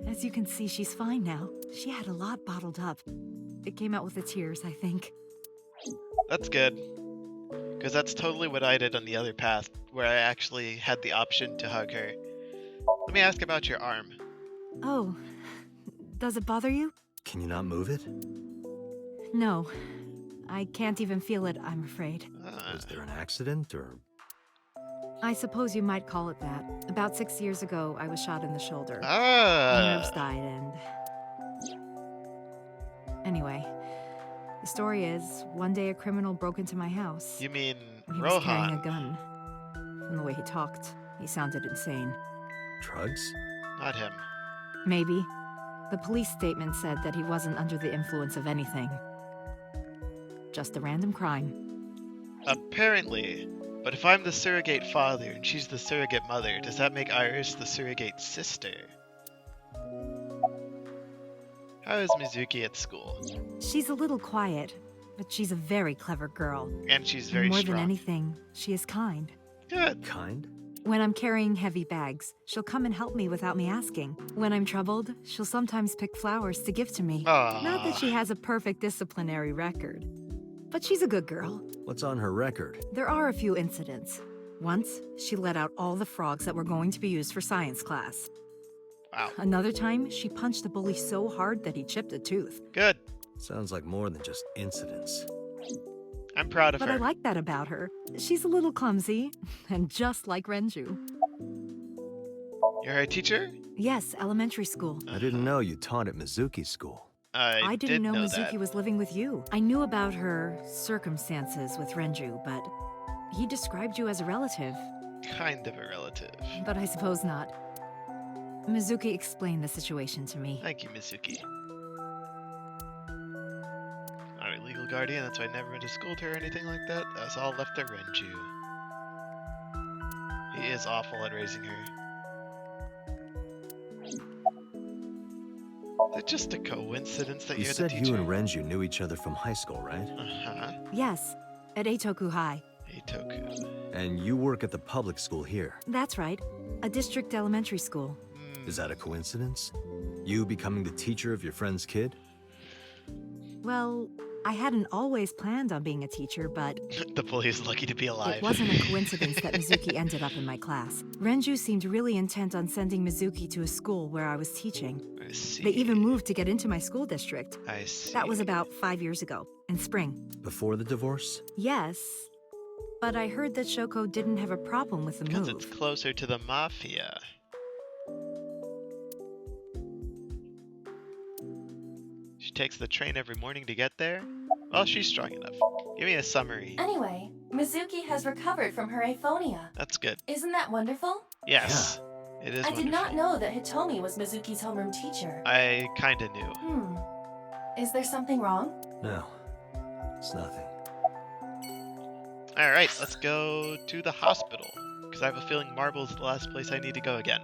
As you can see, she's fine now. She had a lot bottled up. It came out with the tears, I think. That's good. Because that's totally what I did on the other path, where I actually had the option to hug her. Let me ask about your arm. Oh, does it bother you? Can you not move it? No. I can't even feel it, I'm afraid. Was there an accident, or...? I suppose you might call it that. About 6 years ago, I was shot in the shoulder. My nerves Ah! died and... Anyway, the story is, one day a criminal broke into my house. You mean He was carrying a Rohan? gun. From the way he talked, he sounded insane. Drugs? Not him. Maybe. The police statement said that he wasn't under the influence of anything. Just a random crime. Apparently. But if I'm the surrogate father and she's the surrogate mother, does that make Iris the surrogate sister? How is Mizuki at school? She's a little quiet, but she's a very clever girl. And she's very More strong. than anything, she is kind. Good. Kind? When I'm carrying heavy bags, she'll come and help me without me asking. When I'm troubled, she'll sometimes pick flowers to give to me. Aww. Not that she has a perfect disciplinary record, but she's a good girl. What's on her record? There are a few incidents. Once, she let out all the frogs that were going to be used for science class. Wow. Another time, she punched a bully so hard that he chipped a tooth. Good. Sounds like more than just incidents. I'm proud of But her. I like that about her. She's a little clumsy, and just like Renju. You're her teacher? Yes, elementary school. I didn't know you taught at Mizuki's school. I didn't know that. Mizuki was living with you. I knew about her circumstances with Renju, but he described you as a relative. Kind of a relative. But I suppose not. Mizuki explained the situation to me. Thank you, Mizuki. Alright, legal guardian, that's why I never went to school to her or anything like that. That's all left to Renju. He is awful at raising her. Is it just a coincidence that You you're said the teacher? you and Renju knew each other from high school, right? Uh-huh. Yes, at Eitoku High. Eitoku. And you work at the public school here. That's right, a district elementary school. Is that a coincidence? You becoming the teacher of your friend's kid? Well, I hadn't always planned on being a teacher, but The bully is lucky to be alive. it wasn't a coincidence that Mizuki ended up in my class. Renju seemed really intent on sending Mizuki to a school where I was teaching. I see. They even moved to get into my school district. I see. That was about 5 years ago, in spring. Before the divorce? Yes, but I heard that Shoko didn't have a problem with the Because move. it's closer to the Mafia. She takes the train every morning to get there? Well, she's strong enough. Give me a summary. Anyway, Mizuki has recovered from her aphonia. That's good. Isn't that wonderful? Yes, it is I wonderful. did not know that Hitomi was Mizuki's homeroom teacher. I kinda knew. Is there something wrong? No, it's nothing. Alright, let's go to the hospital. Because I have a feeling Marble's the last place I need to go again.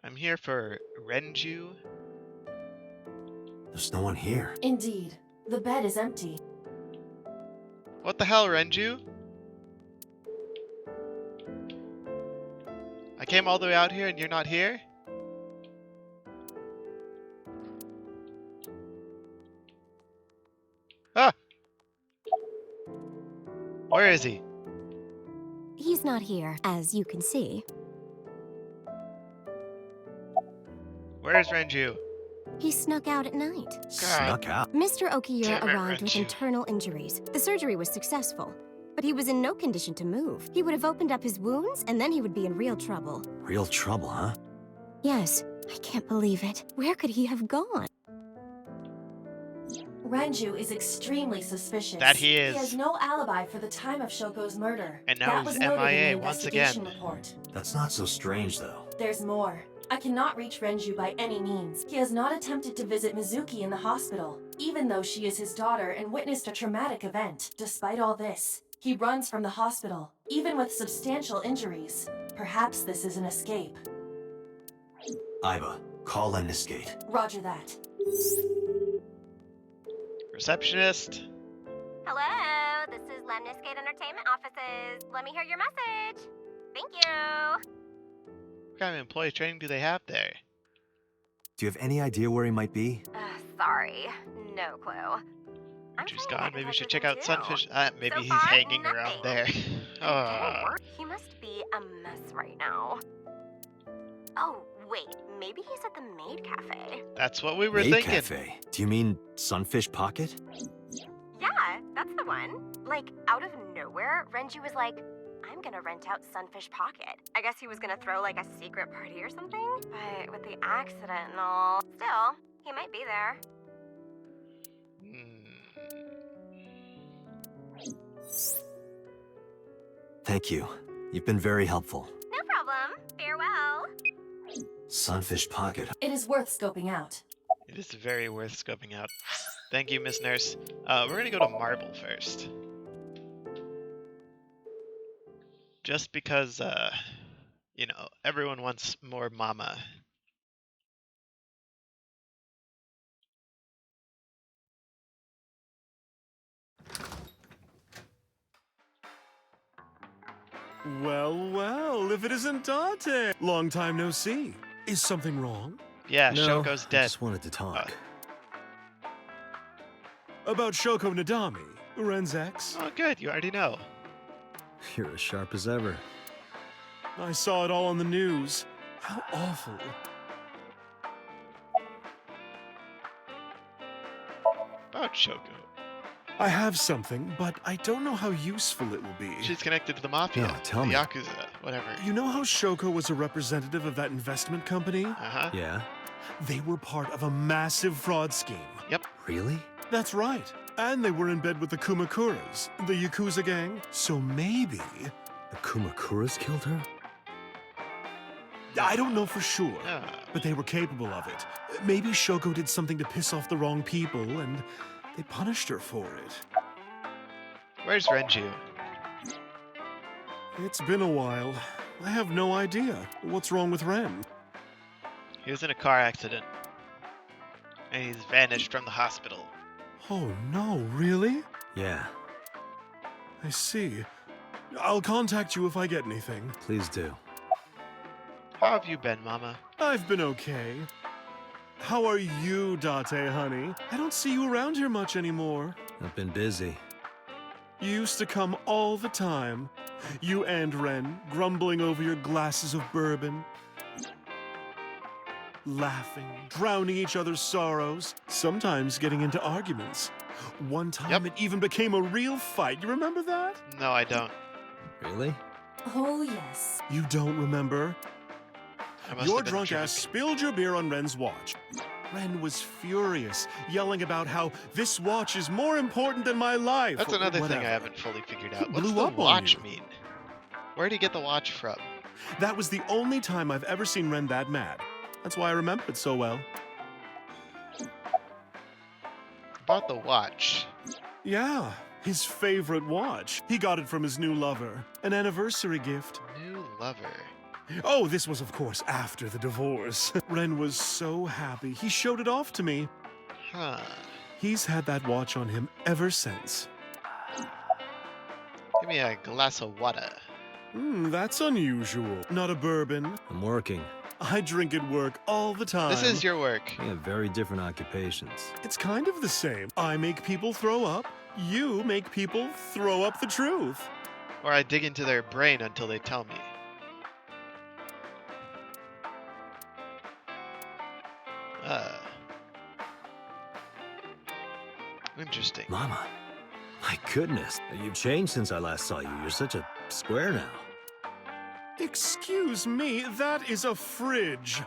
I'm here for Renju. There's no one here. Indeed. The bed is empty. What the hell, Renju? I came all the way out here and you're not here? Ah! Where is he? He's not here, as you can see. Where's Renju? He snuck out at night. Snuck out? Mr. Okiura Damn it, arrived with Renju. internal injuries. The surgery was successful, but he was in no condition to move. He would have opened up his wounds, and then he would be in real trouble. Real trouble, huh? Yes, I can't believe it. Where could he have gone? Renju is extremely suspicious. That he is. He has no alibi for the time of Shoko's murder. And now that he's was noted MIA in the once investigation again. report. That's not so strange, though. There's more. I cannot reach Renju by any means. He has not attempted to visit Mizuki in the hospital, even though she is his daughter and witnessed a traumatic event. Despite all this, he runs from the hospital, even with substantial injuries. Perhaps this is an escape. Iva, call Lemniscate. Roger that. Receptionist? Hello, this is Lemniscate Entertainment Offices. Let me hear your message. Thank you. What kind of employee training do they have there? Do you have any idea where he might be? Sorry, no clue. Renju's gone. Maybe we should check out too. Sunfish. Maybe So he's far, hanging nothing. around there. He must be a mess right now. Oh, wait, maybe he's at the Maid Cafe. That's what we were Maid thinking. Cafe? Do you mean Sunfish Pocket? Yeah, that's the one. Like, out of nowhere, Renju was like, I'm gonna rent out Sunfish Pocket. I guess he was gonna throw like a secret party or something? But with the accident and all, still, he might be there. Thank you. You've been very helpful. No problem. Farewell. Sunfish Pocket. It is worth scoping out. It is very worth scoping out. Thank you, Miss Nurse. We're gonna go to Marble first. Just because, you know, everyone wants more mama. Well, well, if it isn't Dante! Long time no see. Is something wrong? Yeah, No, Shoko's I dead. just wanted to talk. About Shoko Nadami, Ren's ex? Oh, good. You already know. You're as sharp as ever. I saw it all on the news. How awful. About Shoko. I have something, but I don't know how useful it will be. She's connected to the Mafia. No, tell the me. Yakuza, whatever. You know how Shoko was a representative of that investment company? Uh-huh. Yeah? They were part of a massive fraud scheme. Yep. Really? That's right. And they were in bed with the Kumakuras, the Yakuza gang. So maybe... The Kumakuras killed her? I don't know for sure, Ah. but they were capable of it. Maybe Shoko did something to piss off the wrong people, and they punished her for it. Where's Renju? It's been a while. I have no idea. What's wrong with Ren? He was in a car accident. And he's vanished from the hospital. Oh no, really? Yeah, I see. I'll contact you if I get anything. please do. How have you been, Mama? I've been okay. How are you, Date, honey? I don't see you around here much anymore. I've been busy. You used to come all the time. You and Ren, grumbling over your glasses of bourbon. Laughing, drowning each other's sorrows, sometimes getting into arguments. One time it even became a real fight. You remember that? No, I don't. Really? Oh, yes. You don't remember? I must Your have been drunk ass spilled your beer on Ren's watch. Ren was furious, yelling about how this watch is more important than my life. That's or another thing whatever. I haven't fully figured out. He What's blew the up on watch you. mean? Where'd he get the watch from? That was the only time I've ever seen Ren that mad. That's why I remember it so well. Bought the watch. Yeah, his favorite watch. He got it from his new lover. An anniversary gift. New lover. Oh, this was, of course, after the divorce. Ren was so happy. He showed it off to me. Huh. He's had that watch on him ever since. Give me a glass of water. That's unusual. Not a bourbon. I'm working. I drink at work all the time. This is your work. We have very different occupations. It's kind of the same. I make people throw up. You make people throw up the truth. Or I dig into their brain until they tell me. Interesting. Mama, my goodness. You've changed since I last saw you. You're such a square now. Excuse me, that is a fridge.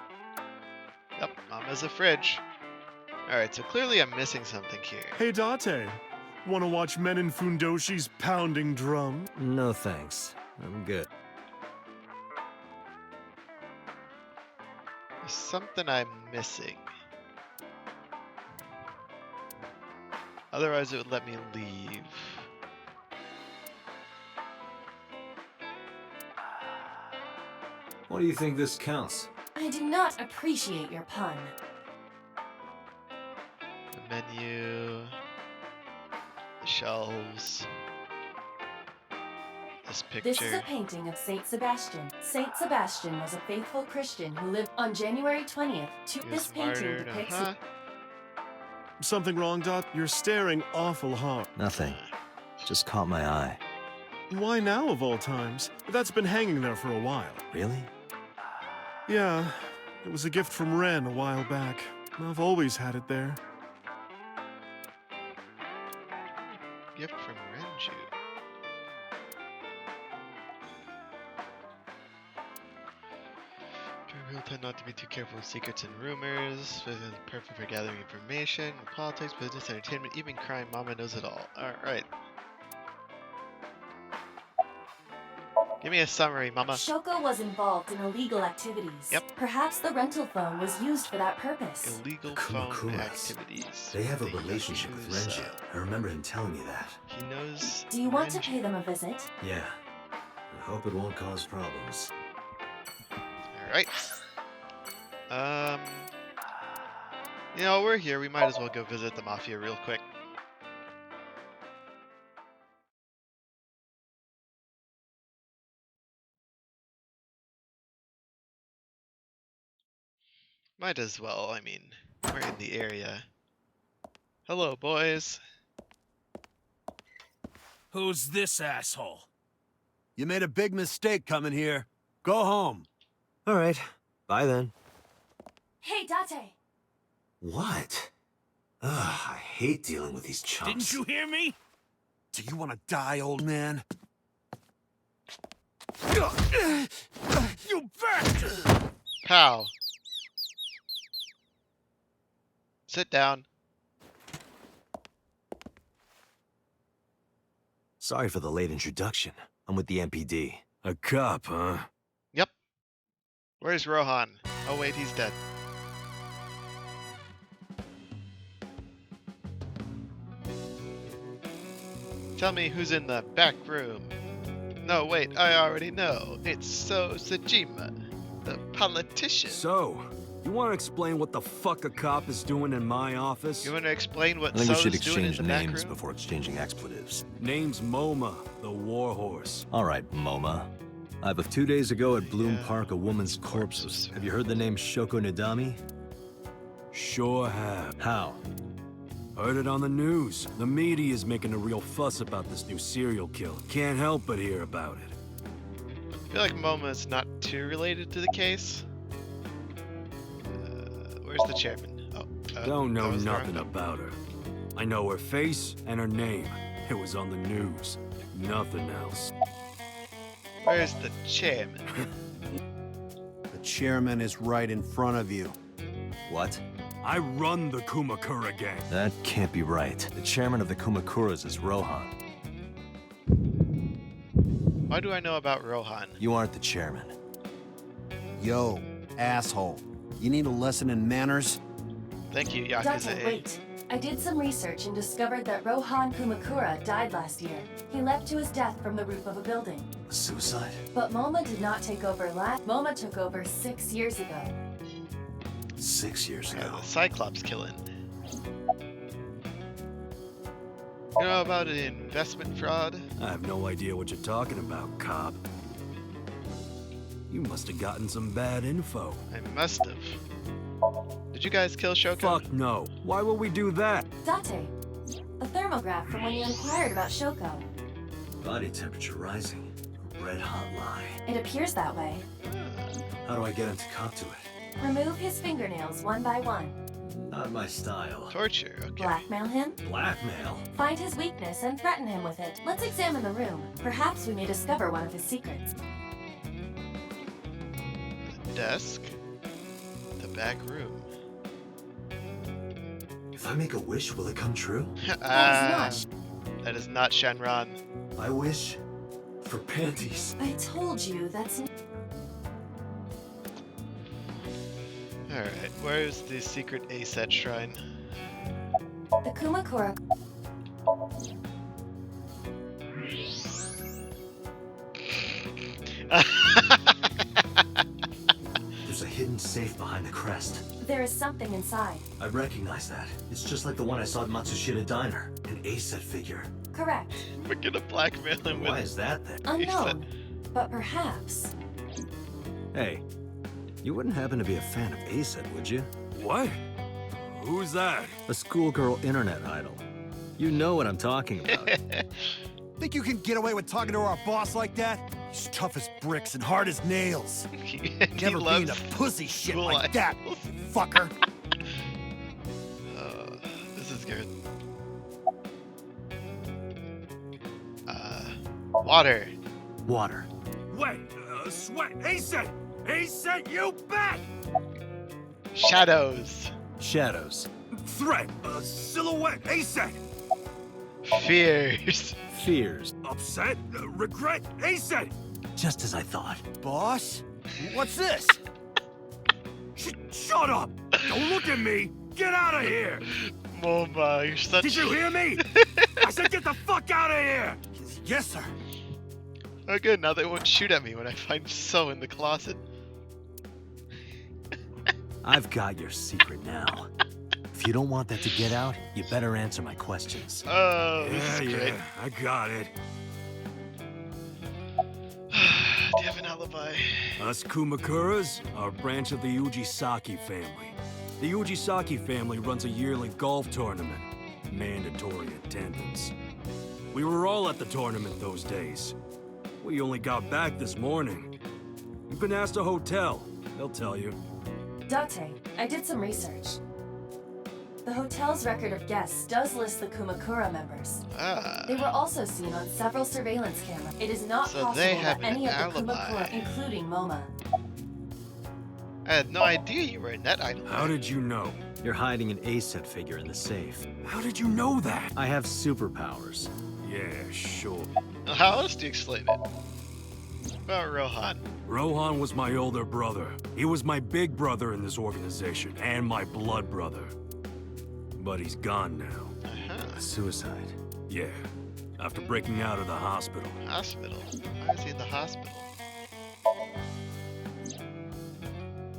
Yep, Mama's a fridge. Alright, so clearly I'm missing something here. Hey, Date. Wanna watch men in Fundoshi's pounding drum? No thanks. I'm good. There's something I'm missing. Otherwise it would let me leave. What do you think this counts? I do not appreciate your pun. The menu, the shelves, this picture. This is a painting of Saint Sebastian. Saint Sebastian was a faithful Christian who lived on January 20th. This painting depicts. Something wrong, Dot? You're staring awful hard. Nothing. Just caught my eye. Why now, of all times? That's been hanging there for a while. Really? Yeah, it was a gift from Ren a while back. I've always had it there. Gift from Renju. People tend not to be too careful with secrets and rumors. It's perfect for gathering information, politics, business, entertainment, even crime. Mama knows it all. Alright. Give me a summary, Mama. Shoko was involved in illegal activities. Yep. Perhaps the rental phone was used for that purpose. Illegal phone activities. They have a relationship with Renju. I remember him telling me that. He knows. Do you want to pay them a visit? Yeah. I hope it won't cause problems. Alright. You know, we're here. We might as well go visit the Mafia real quick. Might as well, I mean, we're in the area. Hello, boys. Who's this asshole? You made a big mistake coming here. Go home. All right. Bye then. Hey, Date. What? Ugh, I hate dealing with these chumps. Didn't you hear me? Do you want to die, old man? You bastard! Pow. Sit down. Sorry for the late introduction. I'm with the MPD. A cop, huh? Yep. Where's Rohan? Oh wait, he's dead. Tell me who's in the back room. No, wait, I already know. It's Sajima, the politician. So, you want to explain what the fuck a cop is doing in my office? You want to explain what I think we should So's doing in exchange the back names room? before exchanging expletives. Name's MoMA, the warhorse. All right, MoMA. As of 2 days ago at Bloom Park, a woman's corpse was... Have you heard the name Shoko Nadami? Sure have. How? Heard it on the news. The media is making a real fuss about this new serial killer. Can't help but hear about it. I feel like Moma is not too related to the case. Where's the chairman? Oh, don't know nothing about her. I know her face and her name. It was on the news. Nothing else. Where's the chairman? The chairman is right in front of you. What? I run the Kumakura gang. That can't be right. The chairman of the Kumakuras is Rohan. Why do I know about Rohan? You aren't the chairman. Yo, asshole. You need a lesson in manners? Thank you, Yakuza. Doctor, wait. I did some research and discovered that Rohan Kumakura died last year. He leapt to his death from the roof of a building. Suicide? But Moma did not take over Moma took over 6 years ago. 6 years ago. The Cyclops killing. You know about an investment fraud? I have no idea what you're talking about, cop. You must have gotten some bad info. I must have. Did you guys kill Shoko? Fuck no. Why would we do that? Date, a thermograph from when you inquired about Shoko. Body temperature rising. Red hot lie. It appears that way. How do I get him to cop to it? Remove his fingernails one by one. Not my style. Torture, okay. Blackmail him. Blackmail? Find his weakness and threaten him with it. Let's examine the room. Perhaps we may discover one of his secrets. The desk. The back room. If I make a wish, will it come true? That is not Shenron. I wish for panties. I told you that's... Alright, where is the secret A-set shrine? The Kumakura... There's a hidden safe behind the crest. There is something inside. I recognize that. It's just like the one I saw at Matsushita Diner. An A-set figure. Correct. We're gonna blackmail him with... Why is that then? Unknown. But perhaps... Hey, you wouldn't happen to be a fan of A-set, would you? What? Who's that? A schoolgirl internet idol. You know what I'm talking about. Think you can get away with talking to our boss like that? He's tough as bricks and hard as nails. Never being a pussy shit like that, fucker. This is good. Water. Water. Wait, sweat, A-set! A-set, you bet! Shadows. Shadows. Threat, silhouette, A-set! Fears. Fears. Upset, regret, A-set! Just as I thought. Boss? What's this? Shut up! Don't look at me! Get out of here! Moma, you're such... Did you hear me? I said get the fuck out of here! Yes, sir. Oh good, now they won't shoot at me when I find So in the closet. I've got your secret now. If you don't want that to get out, you better answer my questions. Oh, this is great. I got it. Do you have an alibi? Us Kumakuras are a branch of the Ujisaki family. The Ujisaki family runs a yearly golf tournament. Mandatory attendance. We were all at the tournament those days. We only got back this morning. You can ask the hotel. They'll tell you. Date, I did some research. The hotel's record of guests does list the Kumakura members. They were also seen on several surveillance cameras. It is not possible that any of the Kumakura, including Moma. I had no idea you were in that item. How did you know? You're hiding an A-set figure in the safe. How did you know that? I have superpowers. Yeah, sure. How else do you explain it? What about Rohan? Rohan was my older brother. He was my big brother in this organization, and my blood brother. But he's gone now. Suicide. Yeah, after breaking out of the hospital. Hospital? Why is he in the hospital?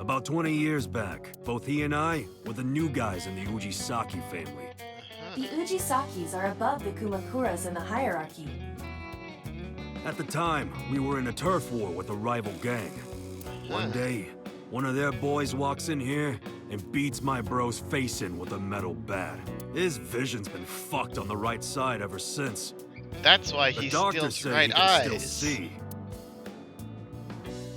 About 20 years back, both he and I were the new guys in the Ujisaki family. The Ujisakis are above the Kumakuras in the hierarchy. At the time, we were in a turf war with a rival gang. One day, one of their boys walks in here and beats my bro's face in with a metal bat. His vision's been fucked on the right side ever since. That's why The he doctors steals say right he can eyes. still see,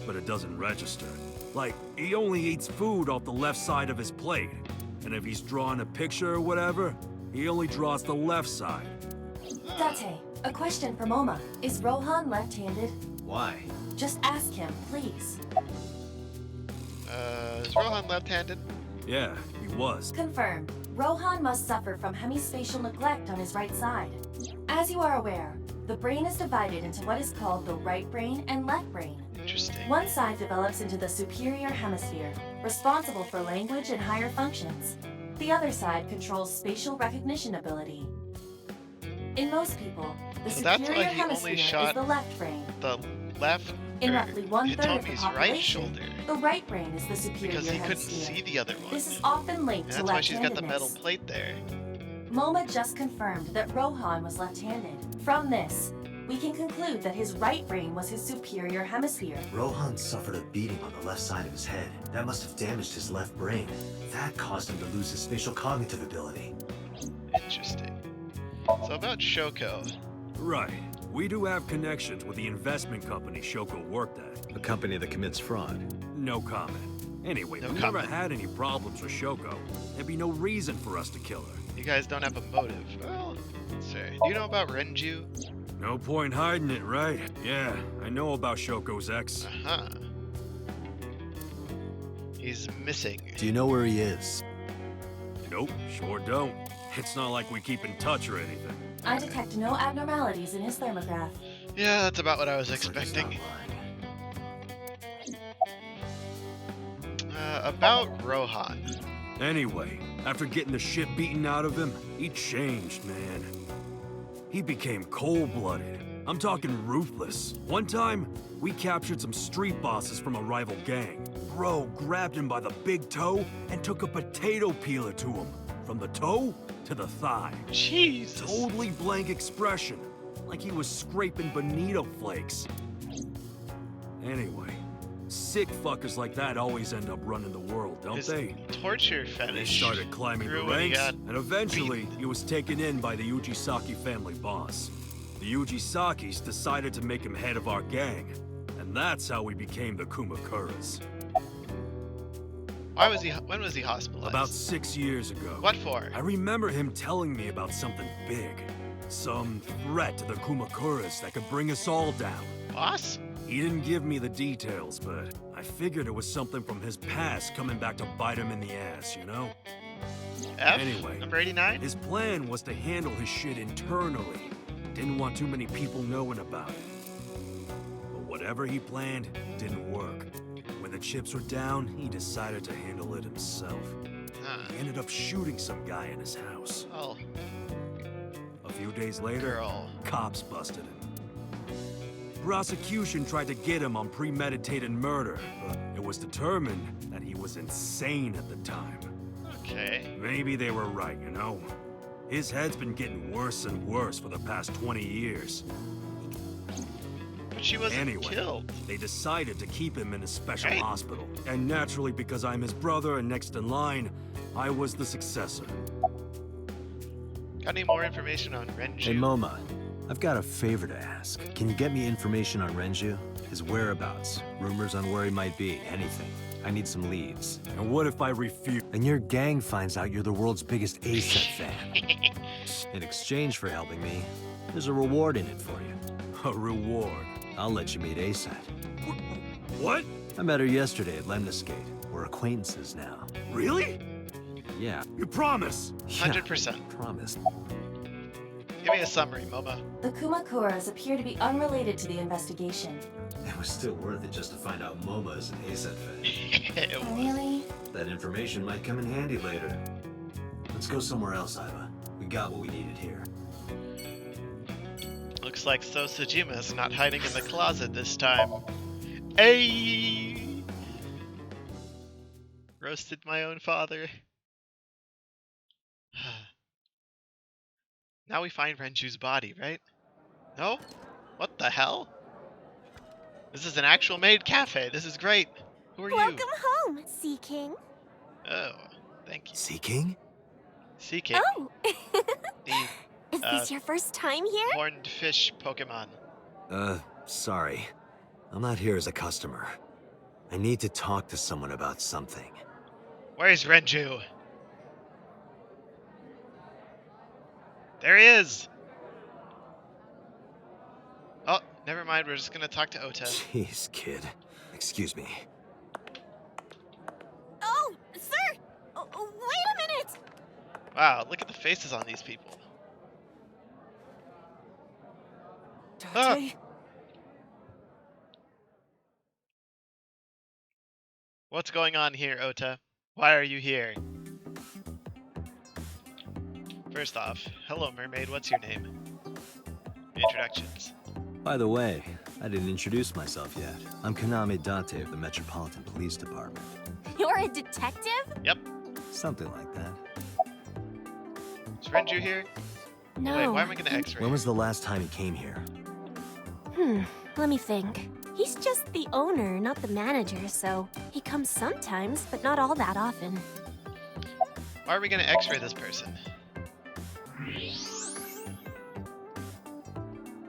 but it doesn't register. Like, he only eats food off the left side of his plate, and if he's drawing a picture or whatever, he only draws the left side. Date, a question for Moma. Is Rohan left-handed? Why? Just ask him, please. Is Rohan left-handed? Yeah, he was. Confirmed. Rohan must suffer from hemispatial neglect on his right side. As you are aware, the brain is divided into what is called the right brain and left brain. Interesting. One side develops into the superior hemisphere, responsible for language and higher functions. The other side controls spatial recognition ability. In most people, the So that's superior why he only hemisphere shot is the left brain. the left. In or roughly one-third of the Hitomi's population, right shoulder. the right brain is the superior Because he couldn't hemisphere. see the other one. This is often linked And to that's why she's got the metal left-handedness. plate there. Moma just confirmed that Rohan was left-handed. From this, we can conclude that his right brain was his superior hemisphere. Rohan suffered a beating on the left side of his head. That must have damaged his left brain. That caused him to lose his spatial cognitive ability. Interesting. So about Shoko. Right. We do have connections with the investment company Shoko worked at. A company that commits fraud. No comment. Anyway, No we comment. never had any problems with Shoko. There'd be no reason for us to kill her. You guys don't have a motive. Well, sorry. Do you know about Renju? No point hiding it, right? Yeah, I know about Shoko's ex. Uh-huh. He's missing. Do you know where he is? Nope, sure don't. It's not like we keep in touch or anything. I detect no abnormalities in his thermograph. Yeah, that's about what I was Looks like he's expecting. online. About Rohan. Anyway, after getting the shit beaten out of him, he changed, man. He became cold-blooded. I'm talking ruthless. One time, we captured some street bosses from a rival gang. Bro grabbed him by the big toe and took a potato peeler to him. From the toe to the thigh. Jesus. Totally blank expression. Like he was scraping bonito flakes. Anyway, sick fuckers like that always end up running the world, don't His they? torture He fetish. started climbing the grew when he ranks, got and eventually he was taken in by the Ujisaki family boss. The Ujisakis decided to make him head of our gang, and that's how we became the Kumakuras. Why was he? When was he hospitalized? About 6 years ago. What for? I remember him telling me about something big. Some threat to the Kumakuras that could bring us all down. Boss? He didn't give me the details, but I figured it was something from his past coming back to bite him in the ass, you know? F? Anyway, Number 89? his plan was to handle his shit internally. Didn't want too many people knowing about it. But whatever he planned didn't work. When the chips were down, he decided to handle it himself. He ended up shooting some guy in his house. Oh. A few days later, Girl. cops busted him. Prosecution tried to get him on premeditated murder, but it was determined that he was insane at the time. Okay. Maybe they were right, you know? His head's been getting worse and worse for the past 20 years. But she wasn't Anyway, killed. they decided to keep him in a special Right. hospital. And naturally, because I'm his brother and next in line, I was the successor. Got any more information on Renju? Hey, Moma. I've got a favor to ask. Can you get me information on Renju? His whereabouts, rumors on where he might be, anything. I need some leads. And what if I refuse? And your gang finds out you're the world's biggest ASET fan. In exchange for helping me, there's a reward in it for you. A reward? I'll let you meet ASET. What? I met her yesterday at Lemniscate. We're acquaintances now. Really? Yeah. You promise? 100%. Promise. Give me a summary, Moma. The Kumakuras appear to be unrelated to the investigation. It was still worth it just to find out Moma is an ASET fan. It was. Really? That information might come in handy later. Let's go somewhere else, Iva. We got what we needed here. Looks like So Tsujima's not hiding in the closet this time. Hey! Roasted my own father. Now we find Renju's body, right? No? What the hell? This is an actual maid cafe. This is great. Who are you? Welcome home, Sea King. Oh, thank you. Seeking? Seeking. Oh! The, Is this your first time here? horned fish Pokemon. Sorry. I'm not here as a customer. I need to talk to someone about something. Where's Renju? There he is! Oh, never mind. We're just gonna talk to Ota. Jeez, kid. Excuse me. Oh, sir! Wait a minute! Wow, look at the faces on these people. Dante? What's going on here, Ota? Why are you here? First off, hello mermaid, what's your name? Introductions. By the way, I didn't introduce myself yet. I'm Kaname Date of the Metropolitan Police Department. You're a detective? Yep. Something like that. Is Renju here? No. Wait, why am I gonna X-ray? When was the last time he came here? Let me think. He's just the owner, not the manager, so he comes sometimes, but not all that often. Why are we gonna X-ray this person?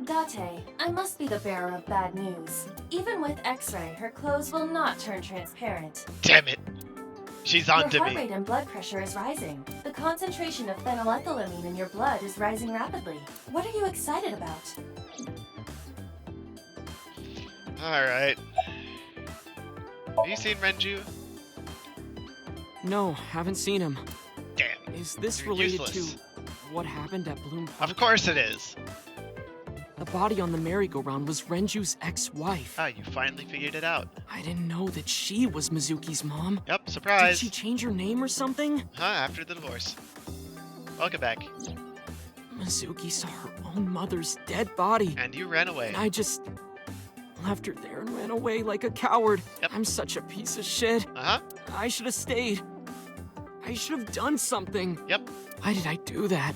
Date, I must be the bearer of bad news. Even with X-ray, her clothes will not turn transparent. Damn it! She's on to Your heart me. rate and blood pressure is rising. The concentration of phenylethylamine in your blood is rising rapidly. What are you excited about? Alright. Have you seen Renju? No, haven't seen him. Damn. Is this You're related useless. to what happened at Bloom Park? Of course it is. The body on the merry-go-round was Renju's ex-wife. Ah, you finally figured it out. I didn't know that she was Mizuki's mom. Yep, surprise. Did she change her name or something? Huh, after the divorce. Welcome back. Mizuki saw her own mother's dead body. And you ran away. And I just left her there and ran away like a coward. Yep. I'm such a piece of shit. Uh-huh. I should have stayed. I should have done something. Yep. Why did I do that?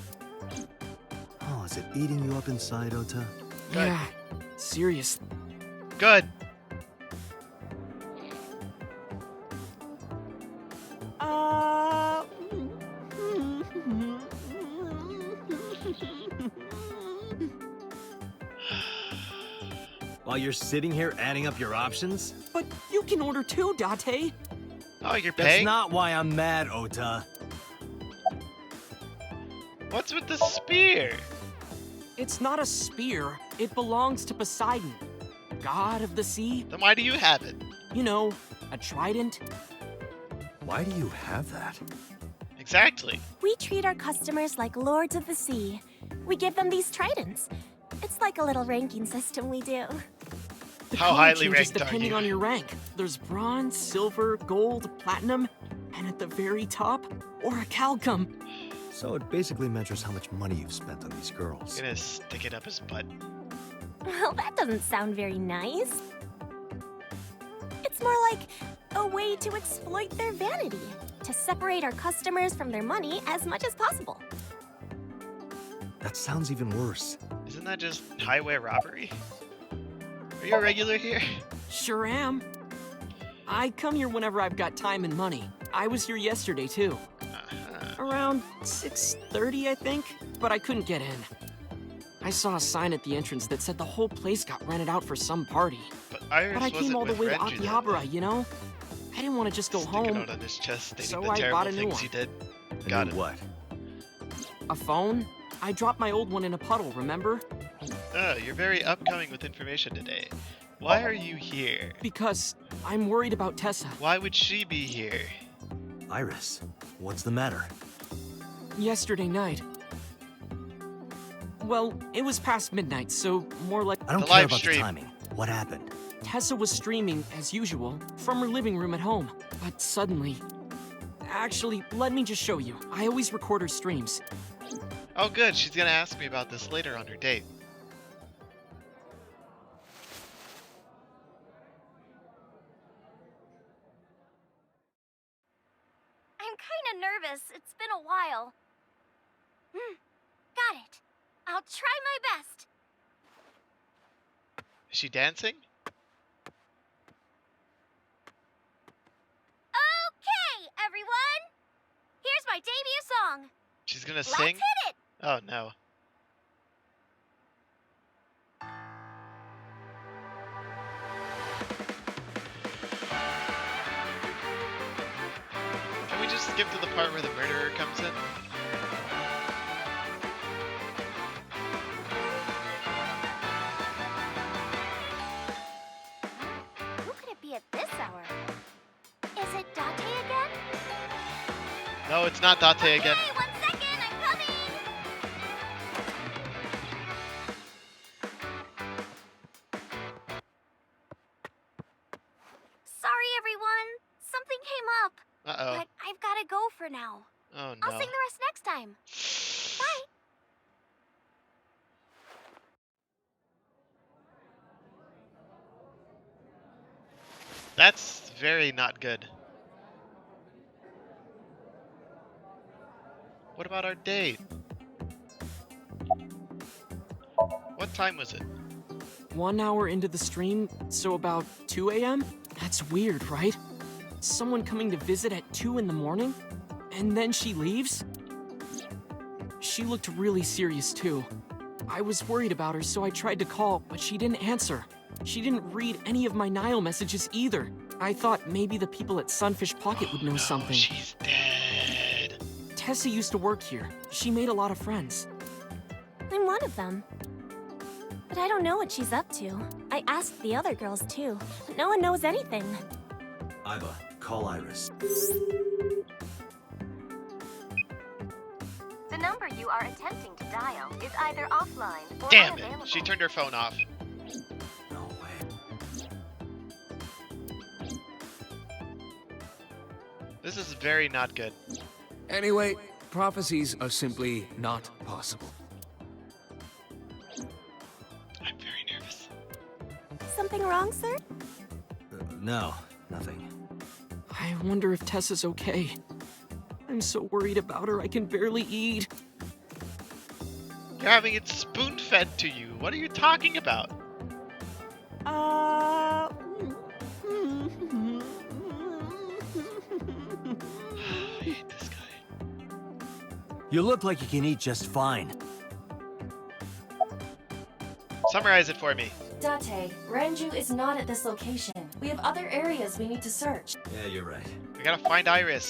Oh, is it eating you up inside, Ota? Good. Yeah, serious. Good. While you're sitting here adding up your options? But you can order too, Date. Oh, you're That's paying? not why I'm mad, Ota. What's with the spear? It's not a spear. It belongs to Poseidon, god of the sea. Then why do you have it? You know, a trident. Why do you have that? Exactly. We treat our customers like lords of the sea. We give them these tridents. It's like a little ranking system we do. The How color highly changes ranked are depending you? on your rank. There's bronze, silver, gold, platinum, and at the very top, orichalcum. So it basically measures how much money you've spent on these girls. I'm gonna stick it up his butt. Well, that doesn't sound very nice. It's more like a way to exploit their vanity, to separate our customers from their money as much as possible. That sounds even worse. Isn't that just highway robbery? Are you a regular here? Sure am. I come here whenever I've got time and money. I was here yesterday, too. Around 6:30, I think, but I couldn't get in. I saw a sign at the entrance that said the whole place got rented out for some party. But Iris But I wasn't came all the with way to Renju that Akihabara, day. you know? I didn't want to just go Stick home. a note on his chest stating So the I terrible bought a new things one. he did. And Got then it. what? A phone? I dropped my old one in a puddle, remember? You're very upcoming with information today. Why are you here? Because I'm worried about Tessa. Why would she be here? Iris, what's the matter? Yesterday night. Well, it was past midnight, so more like... I don't The care live about stream. the timing. What happened? Tessa was streaming, as usual, from her living room at home. But suddenly... Actually, let me just show you. I always record her streams. Oh good, she's gonna ask me about this later on her date. I'm kinda nervous. It's been a while. Got it. I'll try my best. Is she dancing? Okay, everyone. She's gonna sing? Let's hit it! Oh no. Can we just skip to the part where the murderer comes in? Who could it be at this hour? Is it Date again? No, it's not Date again. Hey, 1 second, I'm coming! Sorry, everyone. Something came up. Uh-oh. But I've gotta go for now. Oh no. I'll sing the rest next time. Bye. That's very not good. What about our date? What time was it? 1 hour into the stream, so about 2 a.m.? That's weird, right? Someone coming to visit at 2 in the morning? And then she leaves? She looked really serious, too. I was worried about her, so I tried to call, but she didn't answer. She didn't read any of my Nile messages either. I thought maybe the people at Sunfish Pocket would know something. She's dead. Tessa used to work here. She made a lot of friends. I'm one of them. But I don't know what she's up to. I asked the other girls too, but no one knows anything. Iva, call Iris. The number you are attempting to dial is either offline or Damn it! unavailable. She turned her phone off. No way. This is very not good. Anyway, prophecies are simply not possible. I'm very nervous. Something wrong, sir? No, nothing. I wonder if Tessa's okay. I'm so worried about her, I can barely eat. You're having it spoon-fed to you. What are you talking about? I hate this guy. You look like you can eat just fine. Summarize it for me. Date, Renju is not at this location. We have other areas we need to search. Yeah, you're right. We gotta find Iris.